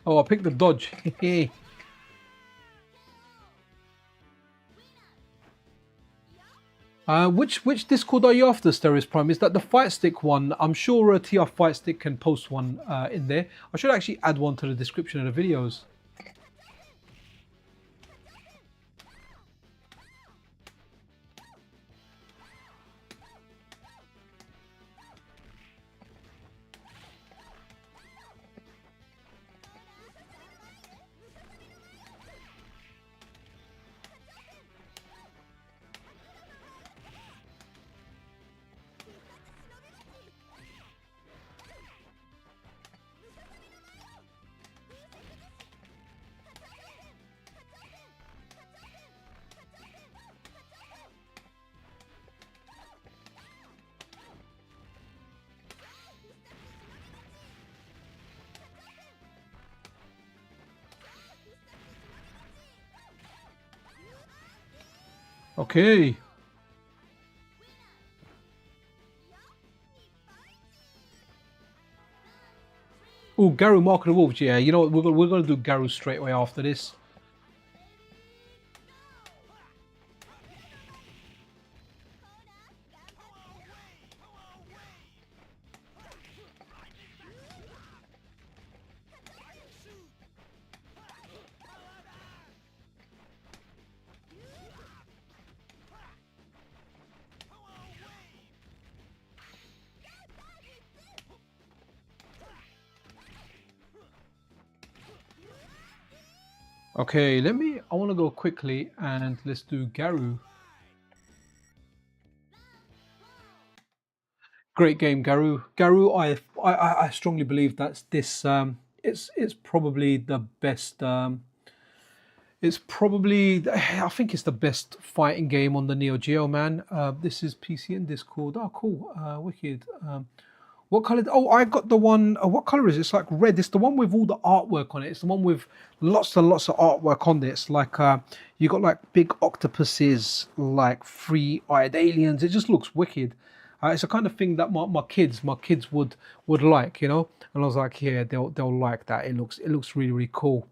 Oh, I picked the dodge. Which Discord are you after, Steris Prime? Is that the Fightstick one? I'm sure TR Fightstick can post one in there. I should actually add one to the description of the videos. Okay. Oh, Garou Mark of the Wolves. Yeah, you know what? We're gonna do Garou straight away after this. Okay, I want to go quickly and let's do Garou. Great game, Garou. Garou, I strongly believe that's this. It's probably the best. It's probably, I think it's the best fighting game on the Neo Geo, man. This is PC and Discord. Oh, cool. Wicked. What color? Oh, I got the one. What color is it? It's like red. It's the one with all the artwork on it. It's the one with lots and lots of artwork on it. It's like you got like big octopuses, like three-eyed aliens. It just looks wicked. It's the kind of thing that my kids would like, you know. And I was like, yeah, they'll like that. It looks really really cool.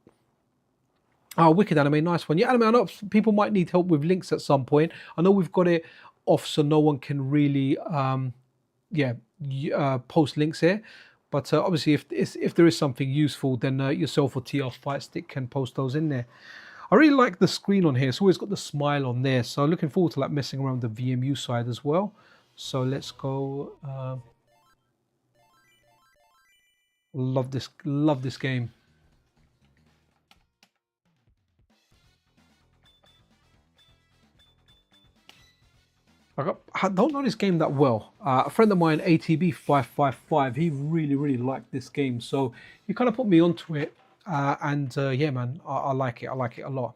Oh, wicked anime, nice one. Yeah, anime. I know people might need help with links at some point. I know we've got it off so no one can really yeah, post links here. But obviously, if there is something useful, then yourself or TR Fightstick can post those in there. I really like the screen on here. It's always got the smile on there. So looking forward to like messing around the VMU side as well. So let's go. Love this game. I don't know this game that well. A friend of mine, ATB555, he really liked this game. So he kind of put me onto it. And yeah, man, I like it. I like it a lot.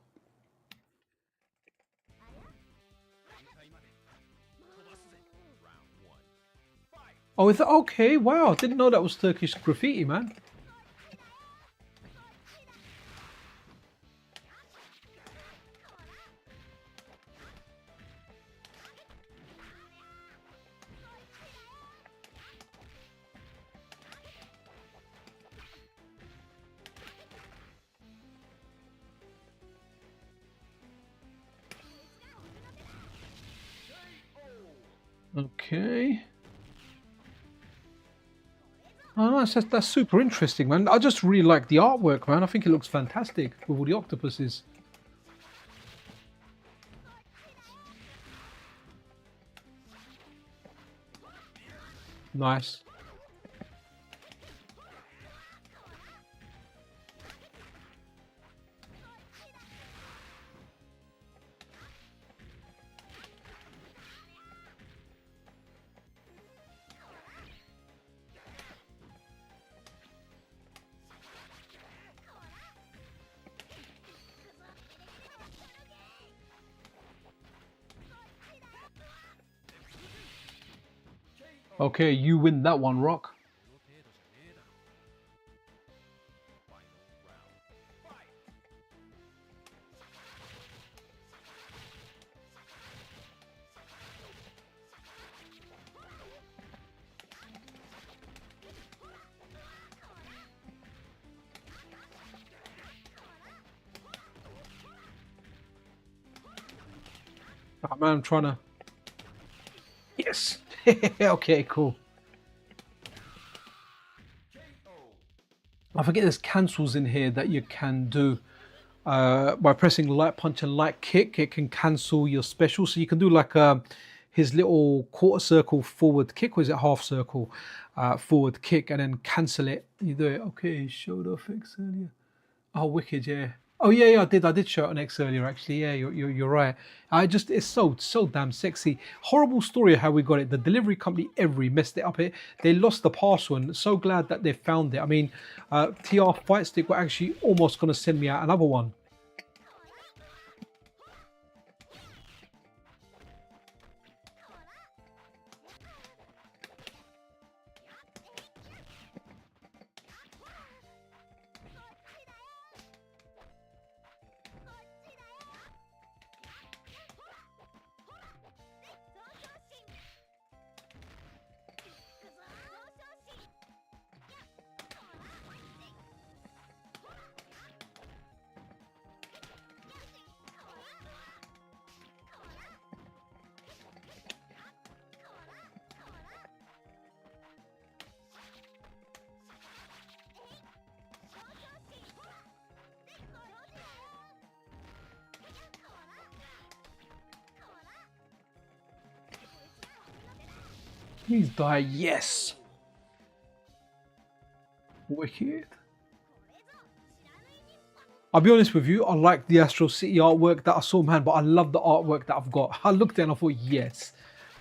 Oh, is that okay? Wow, didn't know that was Turkish graffiti, man. Okay. Oh, nice. That's super interesting, man. I just really like the artwork, man. I think it looks fantastic with all the octopuses. Nice. Okay, you win that one, Rock. Oh, man, I'm trying to... Yes! Okay, cool. I forget there's cancels in here that you can do. By pressing light punch and light kick, it can cancel your special. So you can do like his little quarter circle forward kick, or is it half circle forward kick, and then cancel it. You do it. Okay, showed off X earlier. Oh, wicked, yeah. Oh yeah, I did show it on X earlier actually. Yeah, you're right. It's so damn sexy. Horrible story of how we got it. The delivery company Every messed it up. They lost the parcel, and so glad that they found it. I mean, TR Fightstick were actually almost going to send me out another one. Please die, yes! Wicked. I'll be honest with you, I like the Astro City artwork that I saw, man, but I love the artwork that I've got. I looked at it and I thought, yes,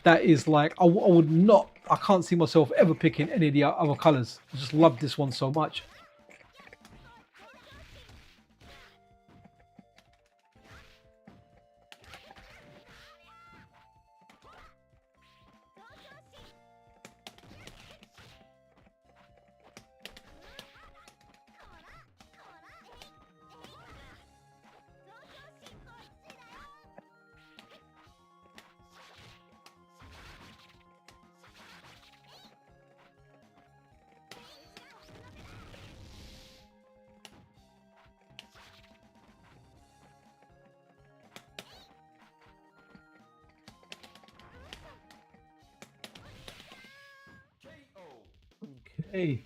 that is like, I would not, I can't see myself ever picking any of the other colours. I just love this one so much. Okay.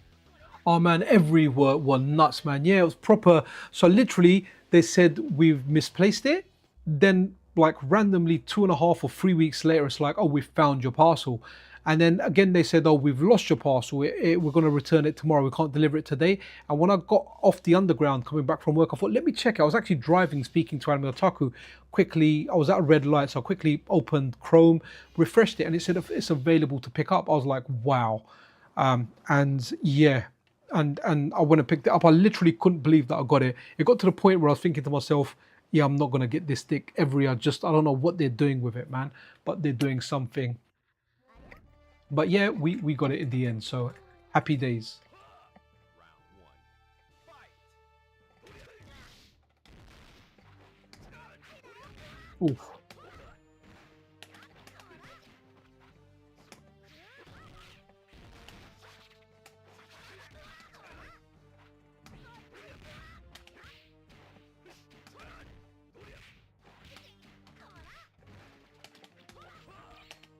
Oh man, every were nuts, man. Yeah, it was proper. So literally, they said we've misplaced it. Then, like randomly, 2.5 or 3 weeks later, it's like, oh, we found your parcel. And then again, they said, oh, we've lost your parcel. We're going to return it tomorrow. We can't deliver it today. And when I got off the underground coming back from work, I thought, let me check. I was actually driving, speaking to Anime Otaku. Quickly, I was at a red light, so I quickly opened Chrome, refreshed it, and it said it's available to pick up. I was like, wow. And yeah, and I went and picked it up. I literally couldn't believe that I got it. It got to the point where I was thinking to myself, yeah, I'm not gonna get this stick every year. I don't know what they're doing with it, man, but they're doing something. But yeah, we got it in the end, so happy days. Oof.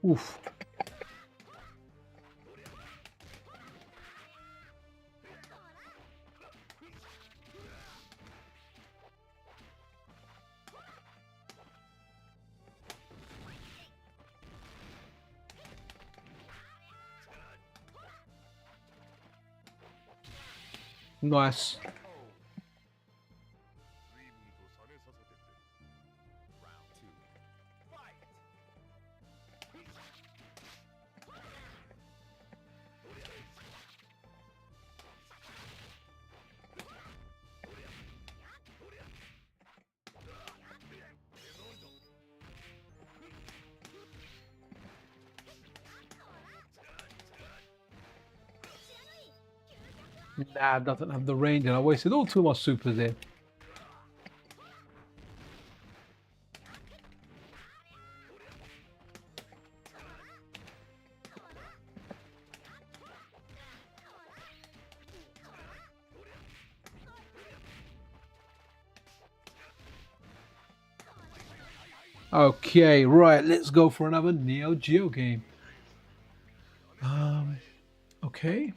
Oof. Nice. Nah, it doesn't have the range, and I wasted all two of my supers there. Okay, right, let's go for another Neo Geo game. Okay.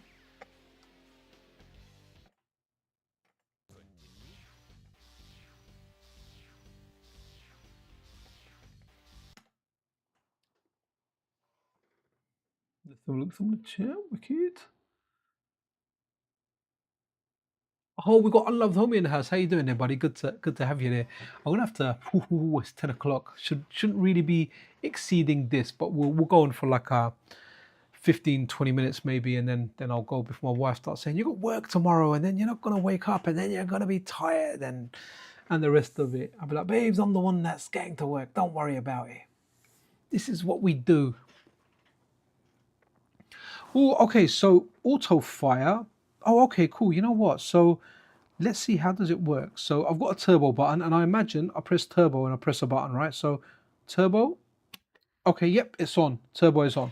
Let's have a look from the chat, wicked. Oh, we got Unloved Homie in the house. How you doing there, buddy? Good to have you there. I'm gonna have to. It's 10 o'clock. Shouldn't really be exceeding this, but we'll go on for like 15, 20 minutes maybe, and then I'll go before my wife starts saying you got work tomorrow, and then you're not gonna wake up, and then you're gonna be tired, and the rest of it. I'll be like, babes, I'm the one that's getting to work. Don't worry about it. This is what we do. Oh, okay. So auto fire. Oh, okay, cool. You know what? So let's see, how does it work? So I've got a turbo button, and I imagine I press turbo and I press a button, right? So turbo. Okay, yep, it's on. Turbo is on.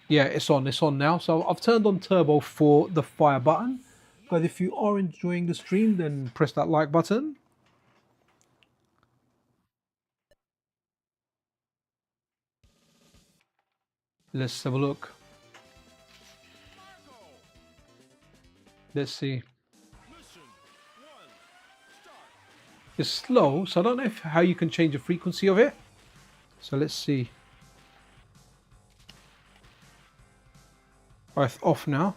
Yeah, it's on. It's on now. So I've turned on turbo for the fire button. But if you are enjoying the stream, then press that like button. Let's have a look. Let's see. It's slow, so I don't know how you can change the frequency of it. So let's see. Oh, it's off now.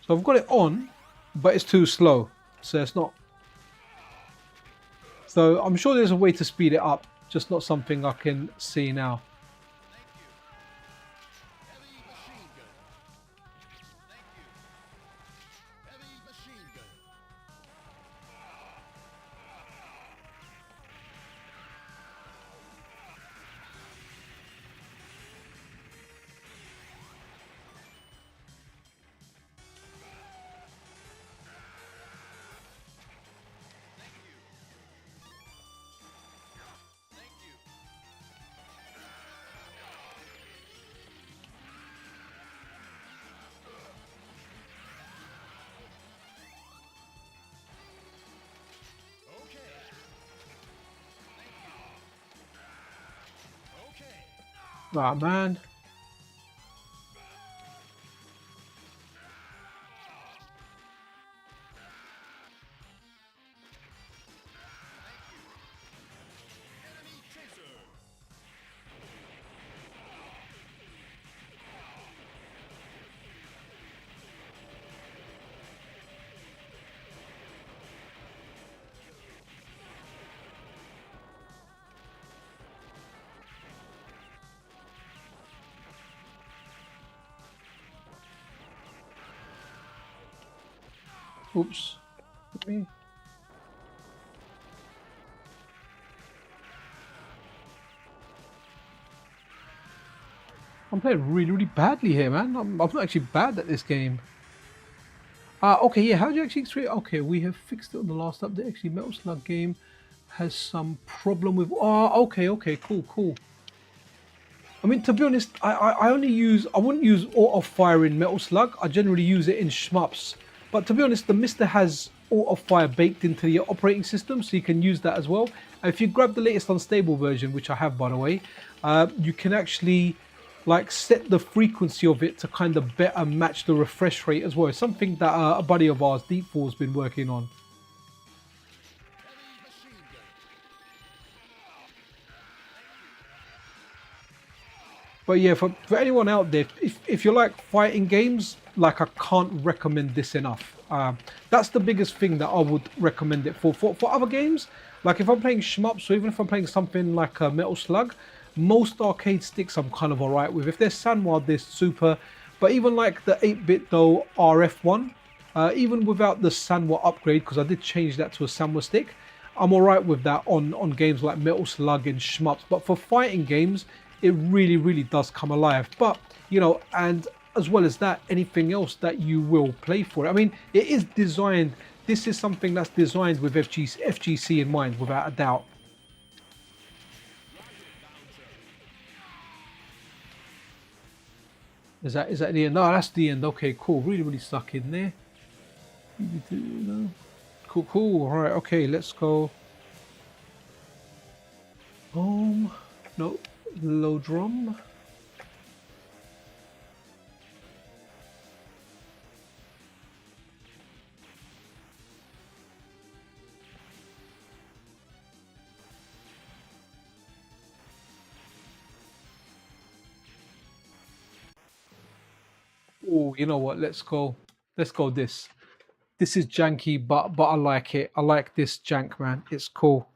So I've got it on, but it's too slow. So it's not. So I'm sure there's a way to speed it up, just not something I can see now. Ah, man. Oops. Me. I'm playing really, really badly here, man. I'm not actually bad at this game. Okay, yeah, how do you actually create? Okay, we have fixed it on the last update. Actually, Metal Slug game has some problem with. Oh, okay, cool. I mean, to be honest, I wouldn't use auto fire in Metal Slug. I generally use it in shmups. But to be honest, the MiSTer has auto fire baked into the operating system, so you can use that as well. And if you grab the latest unstable version, which I have by the way, you can actually like set the frequency of it to kind of better match the refresh rate as well. It's something that a buddy of ours, Deepfall, has been working on. But yeah, for anyone out there, if you like fighting games, like I can't recommend this enough. That's the biggest thing that I would recommend it for. For other games, like if I'm playing shmups, or even if I'm playing something like Metal Slug, most arcade sticks I'm kind of alright with. If there's Sanwa, there's super. But even like the 8-bit though RF one, even without the Sanwa upgrade, because I did change that to a Sanwa stick, I'm alright with that on games like Metal Slug and shmups. But for fighting games, it really, really does come alive. But, you know, and as well as that, anything else that you will play for it. I mean, it is designed, this is something that's designed with FGC in mind, without a doubt. Is that the end? No, that's the end. Okay, cool. Really, really stuck in there. Cool, cool. All right, okay, let's go. Home. No, low drum. Oh, you know what? Let's go. Let's go this. This is janky, but I like it. I like this jank, man. It's cool.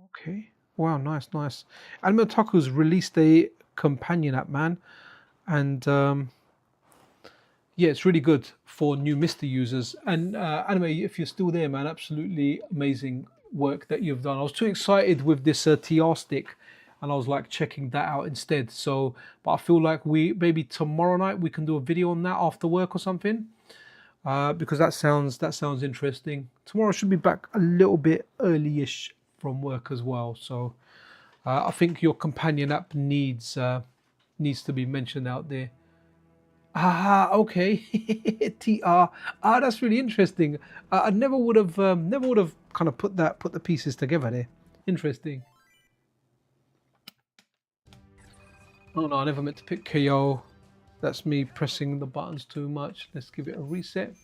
Okay. Wow, nice, nice. Anime Otaku's released a companion app, man, and yeah, it's really good for new MiSTer users. And Anime, if you're still there, man, absolutely amazing work that you've done. I was too excited with this TR stick, and I was like checking that out instead. So, but I feel like we maybe tomorrow night we can do a video on that after work or something, because that sounds interesting. Tomorrow I should be back a little bit early-ish from work as well. So I think your companion app needs to be mentioned out there. Ah, okay. TR. Ah, that's really interesting. I never would have kind of put the pieces together there. Interesting. Oh no, I never meant to pick KO. That's me pressing the buttons too much. Let's give it a reset.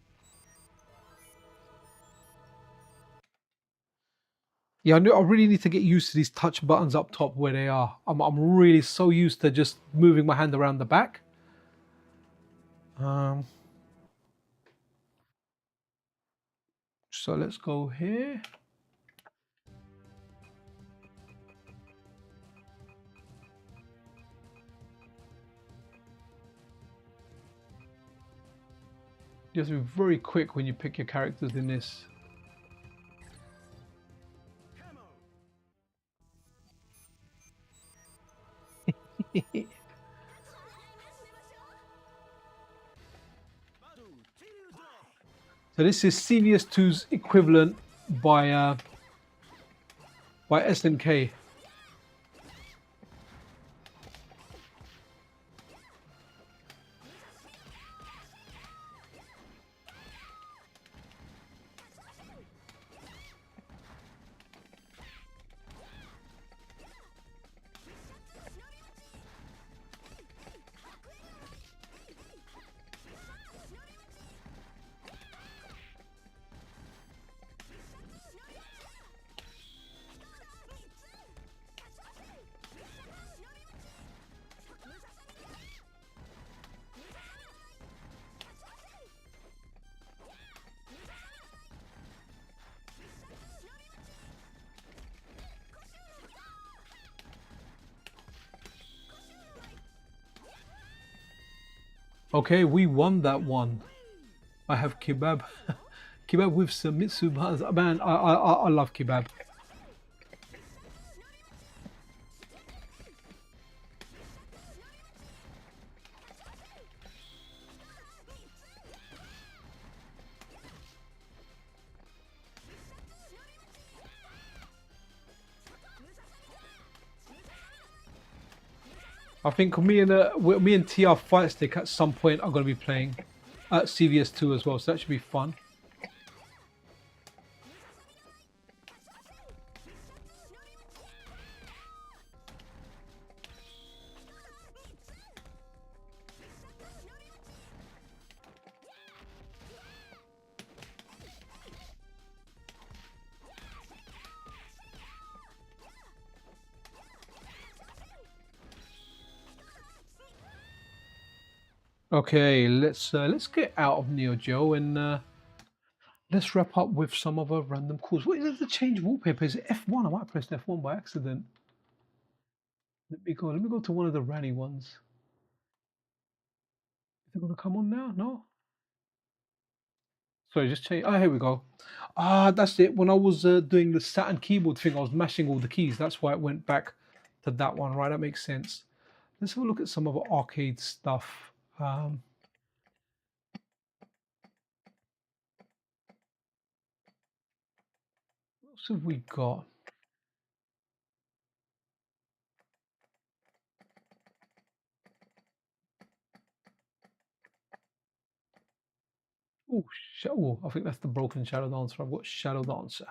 Yeah, I really need to get used to these touch buttons up top where they are. I'm really so used to just moving my hand around the back. Um, so let's go here. You have to be very quick when you pick your characters in this. So this is Seniors 2's equivalent by SNK. Okay, we won that one. I have kebab. Kebab with some mitsu buns. Man, I love kebab. I think me and TR Fightstick at some point are going to be playing at CVS2 as well, so that should be fun. Okay, let's get out of Neo Geo and let's wrap up with some other random calls. What is it to change wallpaper? Is it F1? I might have pressed F1 by accident. Let me go to one of the Ranny ones. Is it gonna come on now? No? Sorry, just change. Oh, here we go. Ah, that's it. When I was doing the Saturn keyboard thing, I was mashing all the keys. That's why it went back to that one, right? That makes sense. Let's have a look at some of the arcade stuff. What else have we got? Oh, oh, I think that's the broken Shadow Dancer. I've got Shadow Dancer.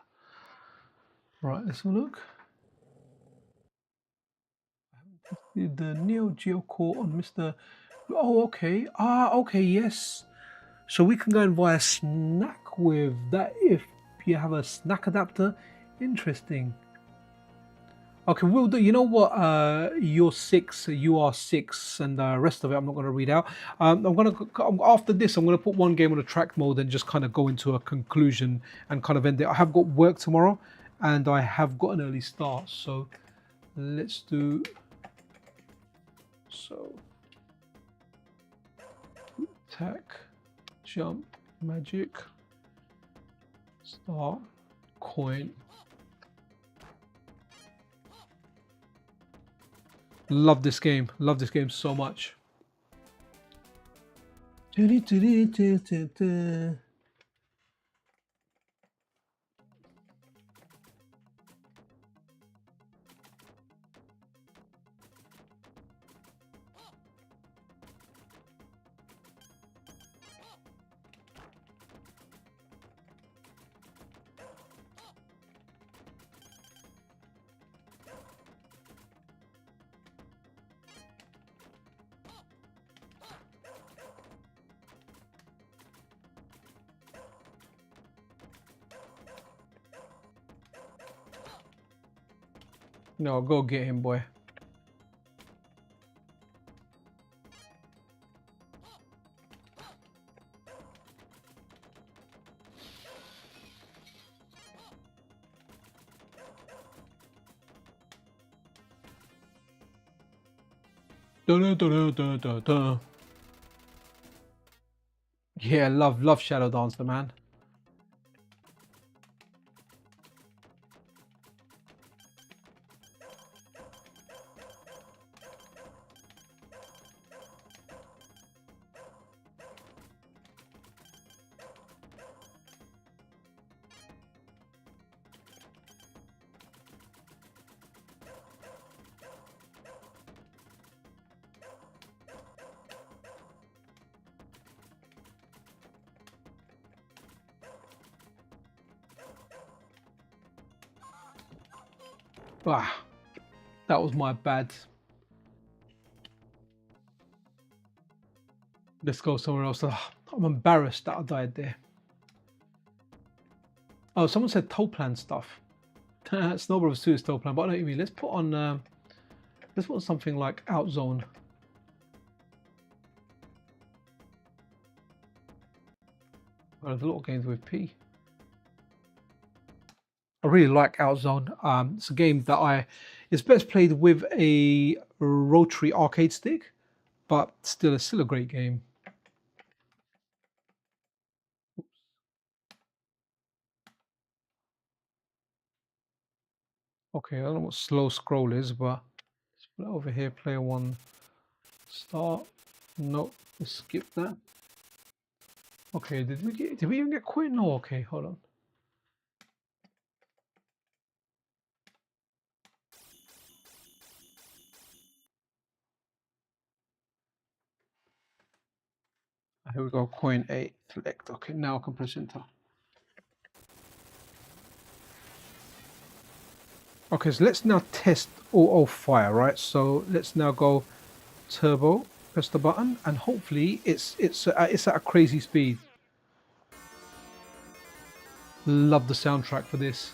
Right, let's have a look. The Neo Geo core on MiSTer. Oh, okay. Ah, okay, yes. So we can go and buy a snack with that if you have a snack adapter. Interesting. Okay, we'll do. You know what? You're six. You are six, and the rest of it I'm not going to read out. I'm going to after this. I'm going to put one game on a track mode and just kind of go into a conclusion and kind of end it. I have got work tomorrow, and I have got an early start. So let's do. So attack, jump, magic, start, coin. Love this game. Love this game so much. No, go get him, boy. Yeah, love Shadow Dancer, man. Ah, that was my bad. Let's go somewhere else. Ah, I'm embarrassed that I died there. Oh, someone said Toplan stuff. Snow Brothers 2 is Toplan, but I know what you mean. Let's put on something like Outzone. Well, there's a lot of games with P. I really like Outzone. It's a game that it's best played with a rotary arcade stick, but it's still a great game. Okay, I don't know what slow scroll is, but let's put it over here. Player one, start. Nope, let's skip that. Okay, did we even get quit? No, okay, hold on. Here we go, coin 8, select. Okay, now I can press enter. Okay, so let's now test auto fire, right? So let's now go turbo, press the button, and hopefully it's at a crazy speed. Love the soundtrack for this.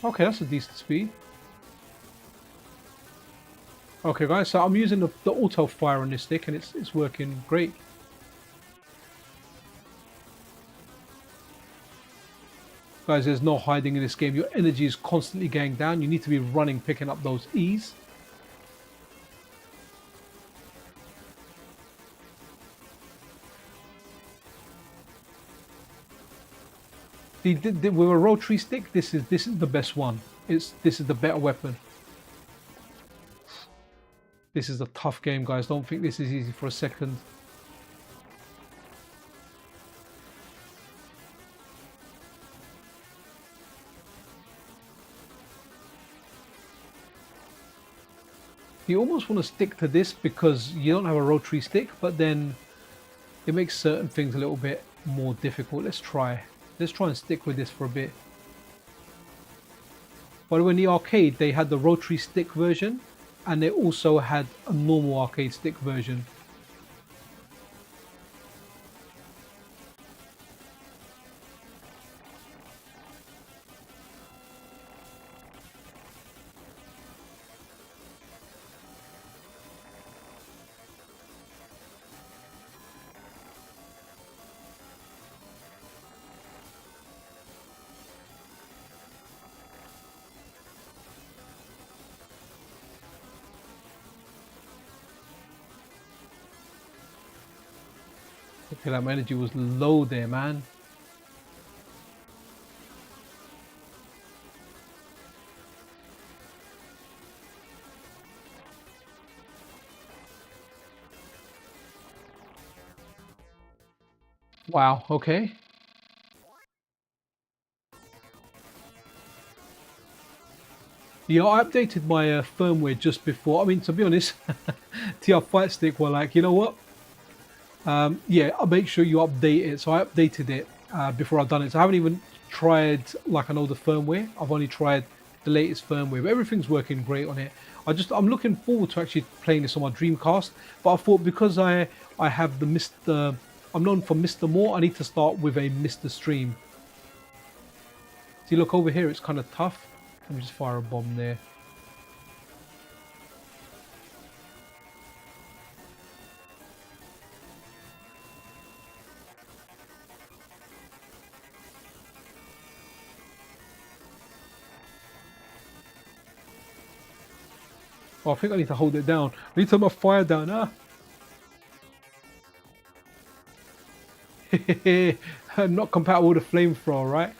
Okay, that's a decent speed. Okay guys, so I'm using the auto fire on this stick and it's working great. Guys, there's no hiding in this game. Your energy is constantly going down. You need to be running, picking up those E's. With a rotary stick, this is the best one. This is the better weapon. This is a tough game, guys. Don't think this is easy for a second. You almost want to stick to this because you don't have a rotary stick, but then it makes certain things a little bit more difficult. Let's try and stick with this for a bit. By the way, in the arcade, they had the rotary stick version, and they also had a normal arcade stick version. Okay, that my energy was low there, man. Wow, okay. Yeah, I updated my firmware just before. I mean, to be honest, TR Fightstick were like, you know what? Yeah, I'll make sure you update it. So I updated it before I've done it. So I haven't even tried like an older firmware. I've only tried the latest firmware, but everything's working great on it. I'm looking forward to actually playing this on my Dreamcast. But I thought because I have the MiSTer, I'm known for MiSTer more, I need to start with a MiSTer stream. See, look over here, it's kind of tough. Let me just fire a bomb there. Oh, I think I need to hold it down. I need to have my fire down. Not compatible with a flamethrower, right?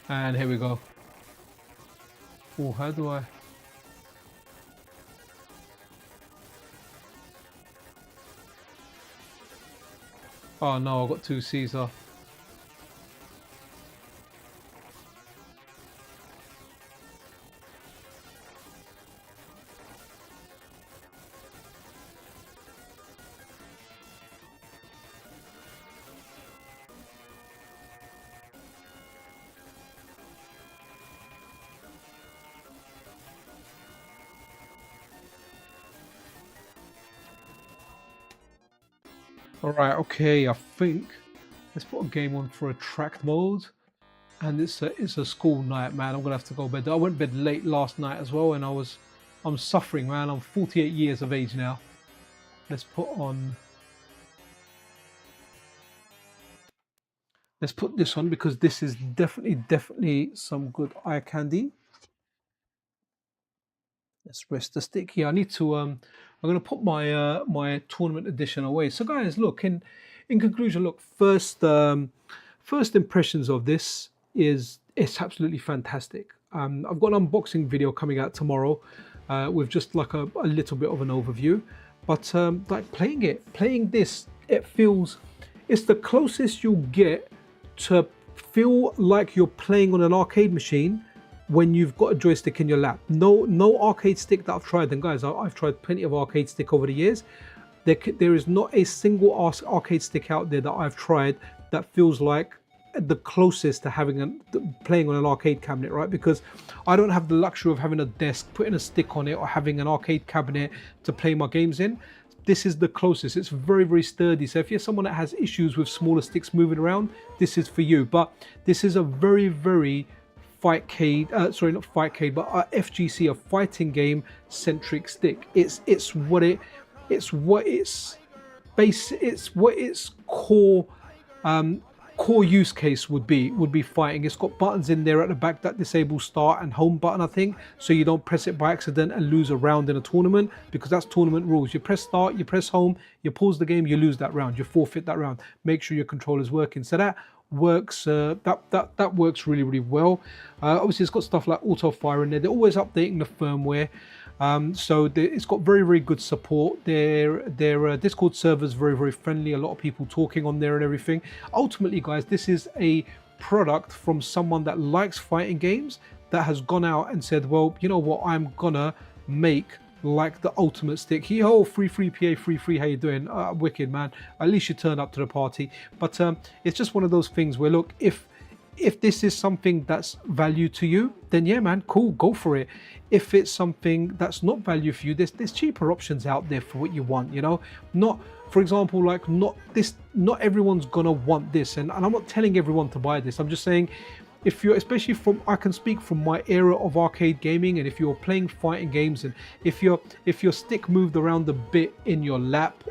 And here we go. Oh, how do I? Oh no, I got two C's off. Alright, okay, I think let's put a game on for a tracked mode. And it's a school night, man. I'm gonna have to go to bed. I went to bed late last night as well, and I'm suffering, man. I'm 48 years of age now. Let's put this on because this is definitely some good eye candy. Let's rest the stick here. I need to I'm gonna put my my tournament edition away. So guys, look, in conclusion, look, first impressions of this is it's absolutely fantastic. I've got an unboxing video coming out tomorrow with just like a little bit of an overview, but like playing this, it's the closest you'll get to feel like you're playing on an arcade machine when you've got a joystick in your lap. No arcade stick that I've tried, and guys, I've tried plenty of arcade stick over the years. There is not a single arcade stick out there that I've tried that feels like the closest to playing on an arcade cabinet, right? Because I don't have the luxury of having a desk, putting a stick on it, or having an arcade cabinet to play my games in. This is the closest. It's very, very sturdy. So if you're someone that has issues with smaller sticks moving around, this is for you. But this is a very, very FGC, a fighting game centric stick. It's what its core use case would be fighting. It's got buttons in there at the back that disable start and home button, I think, so you don't press it by accident and lose a round in a tournament, because that's tournament rules. You press start, you press home, you pause the game, you lose that round, you forfeit that round. Make sure your controller's working. So that works. That works really, really well. Obviously, it's got stuff like auto fire in there. They're always updating the firmware. So it's got very, very good support. Their Discord server is very, very friendly. A lot of people talking on there and everything. Ultimately, guys, this is a product from someone that likes fighting games, that has gone out and said, well, you know what, I'm gonna make like the ultimate stick. Yo, free PA, free, how you doing? Wicked, man. At least you turned up to the party. But it's just one of those things where, look, if this is something that's value to you, then yeah, man, cool, go for it. If it's something that's not value for you, there's cheaper options out there for what you want, you know. Not, for example, like not everyone's gonna want this, and I'm not telling everyone to buy this. I'm just saying, if you're, especially I can speak from my era of arcade gaming, and if you're playing fighting games, and if your stick moved around a bit in your lap,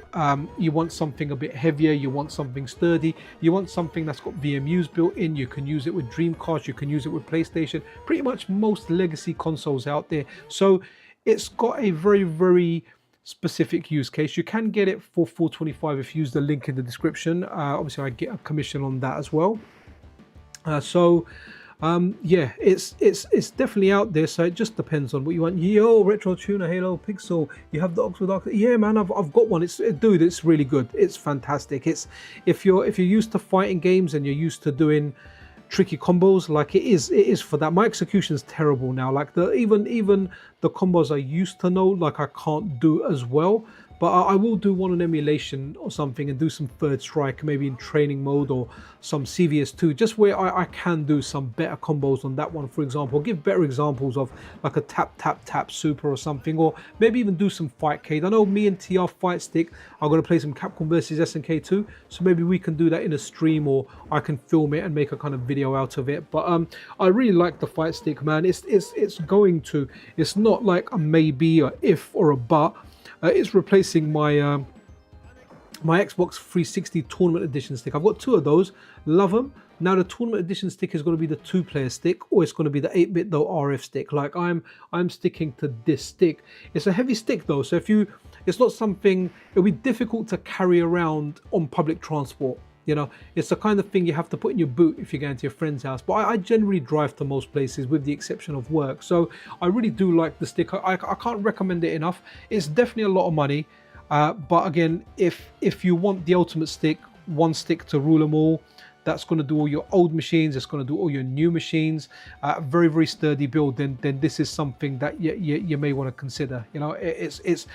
you want something a bit heavier, you want something sturdy, you want something that's got VMUs built in. You can use it with Dreamcast, you can use it with PlayStation, pretty much most legacy consoles out there. So it's got a very, very specific use case. You can get it for $425 if you use the link in the description. Obviously, I get a commission on that as well. Yeah, it's definitely out there. So it just depends on what you want. Yo, Retro Tuner, Halo Pixel, you have the Octopus Arcade. Yeah, man, I've got one. Dude, it's really good. It's fantastic. It's if you're used to fighting games and you're used to doing tricky combos, like it is for that. My execution is terrible now. Like even the combos I used to know, like I can't do as well. But I will do one on emulation or something and do some third strike, maybe in training mode, or some CVS2, just where I can do some better combos on that one, for example. I'll give better examples of like a tap super or something, or maybe even do some Fightcade. I know me and TR Fightstick are going to play some Capcom versus SNK 2, so maybe we can do that in a stream, or I can film it and make a kind of video out of it. But I really like the Fightstick, man. It's not like a maybe, or if, or a but. It's replacing my my Xbox 360 Tournament Edition stick. I've got two of those, love them. Now the Tournament Edition stick is going to be the 2-player stick, or it's going to be the 8-bit though RF stick. Like I'm sticking to this stick. It's a heavy stick though, so it's not something, it'll be difficult to carry around on public transport. You know, it's the kind of thing you have to put in your boot if you're going to your friend's house. But I generally drive to most places with the exception of work. So I really do like the stick. I can't recommend it enough. It's definitely a lot of money. But again, if you want the ultimate stick, one stick to rule them all, that's going to do all your old machines, it's going to do all your new machines, very, very sturdy build, then this is something that you may want to consider. You know, it's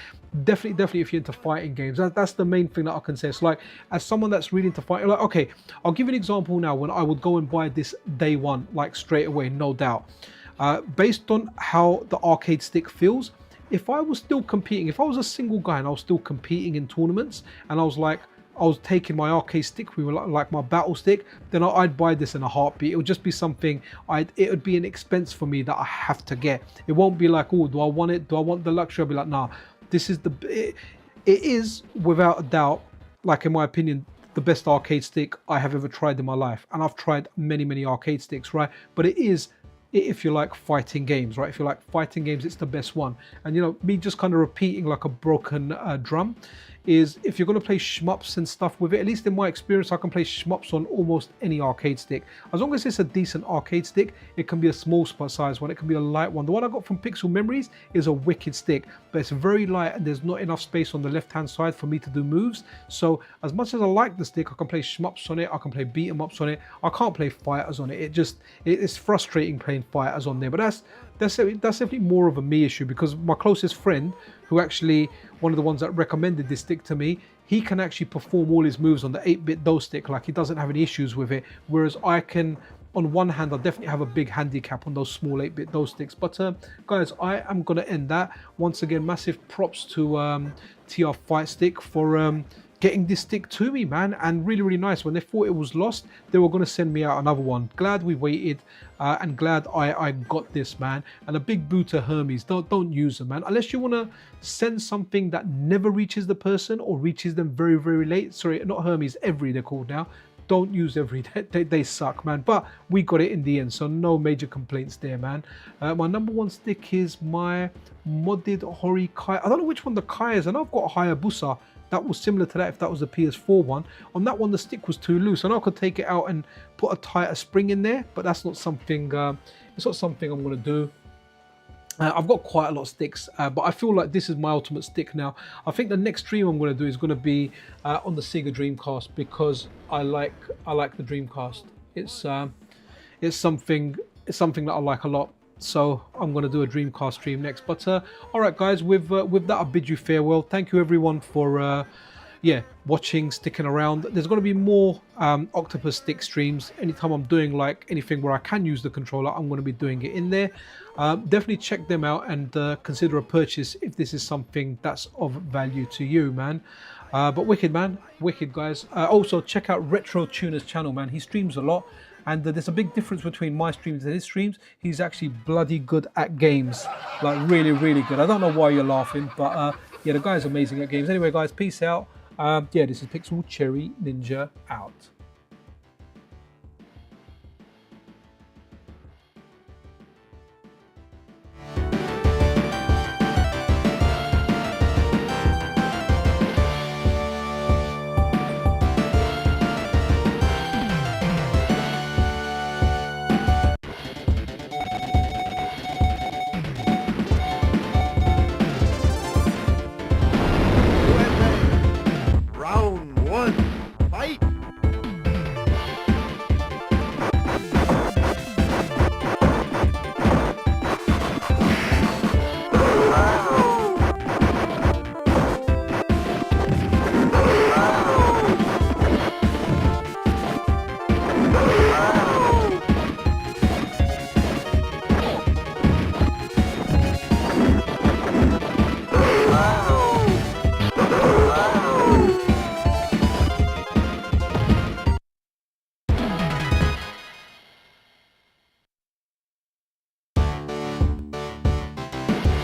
definitely if you're into fighting games, that's the main thing that I can say. It's like, as someone that's really into fighting, like, okay, I'll give you an example now when I would go and buy this day one, like straight away, no doubt. Based on how the arcade stick feels, if I was still competing, if I was a single guy and I was still competing in tournaments, and I was taking my arcade stick, we were like my battle stick, then I'd buy this in a heartbeat. It would just be something, it would be an expense for me that I have to get. It won't be like, oh, do I want it? Do I want the luxury? I'll be like, nah, this is it is without a doubt, like in my opinion, the best arcade stick I have ever tried in my life. And I've tried many, many arcade sticks, right? But it is, if you like fighting games, right? If you like fighting games, it's the best one. And you know, me just kind of repeating like a broken drum, is if you're going to play shmups and stuff with it, at least in my experience, I can play shmups on almost any arcade stick. As long as it's a decent arcade stick, it can be a small size one, it can be a light one. The one I got from Pixel Memories is a wicked stick, but it's very light and there's not enough space on the left hand side for me to do moves. So as much as I like the stick, I can play shmups on it, I can play beat 'em ups on it, I can't play fighters on it. It's frustrating playing fighters on there, but that's definitely more of a me issue, because my closest friend, who actually one of the ones that recommended this stick to me, he can actually perform all his moves on the 8-bit dough stick. Like, he doesn't have any issues with it, whereas I can, on one hand, I definitely have a big handicap on those small 8-bit dough sticks. But guys, I am going to end that. Once again, massive props to TR Fightstick for getting this stick to me, man, and really nice. When they thought it was lost, they were going to send me out another one. Glad we waited, and glad I got this, man. And a big boo to Hermes. Don't use them, man, unless you want to send something that never reaches the person or reaches them very late. Sorry, not Hermes, Every they're called now. Don't use Every. They suck, man. But we got it in the end, so no major complaints there, man. My number one stick is my modded Hori Kai. I don't know which one the Kai is. I know I've got a Hayabusa that was similar to that, if that was the PS4 one. On that one, the stick was too loose. I know I could take it out and put a tighter spring in there, but that's not something, it's not something I'm going to do. I've got quite a lot of sticks, but I feel like this is my ultimate stick now. I think the next stream I'm going to do is going to be on the Sega Dreamcast, because I like the Dreamcast. It's something that I like a lot. So I'm going to do a Dreamcast stream next. But all right, guys, with that, I bid you farewell. Thank you everyone for watching, sticking around. There's going to be more Octopus stick streams. Anytime I'm doing like anything where I can use the controller, I'm going to be doing it in there. Definitely check them out and consider a purchase if this is something that's of value to you, man. But wicked, man, wicked, guys. Also check out Retro Tuner's channel, man. He streams a lot. And there's a big difference between my streams and his streams. He's actually bloody good at games, like really good. I don't know why you're laughing, but yeah, the guy's amazing at games. Anyway, guys, peace out. Yeah, this is Pixel Cherry Ninja out.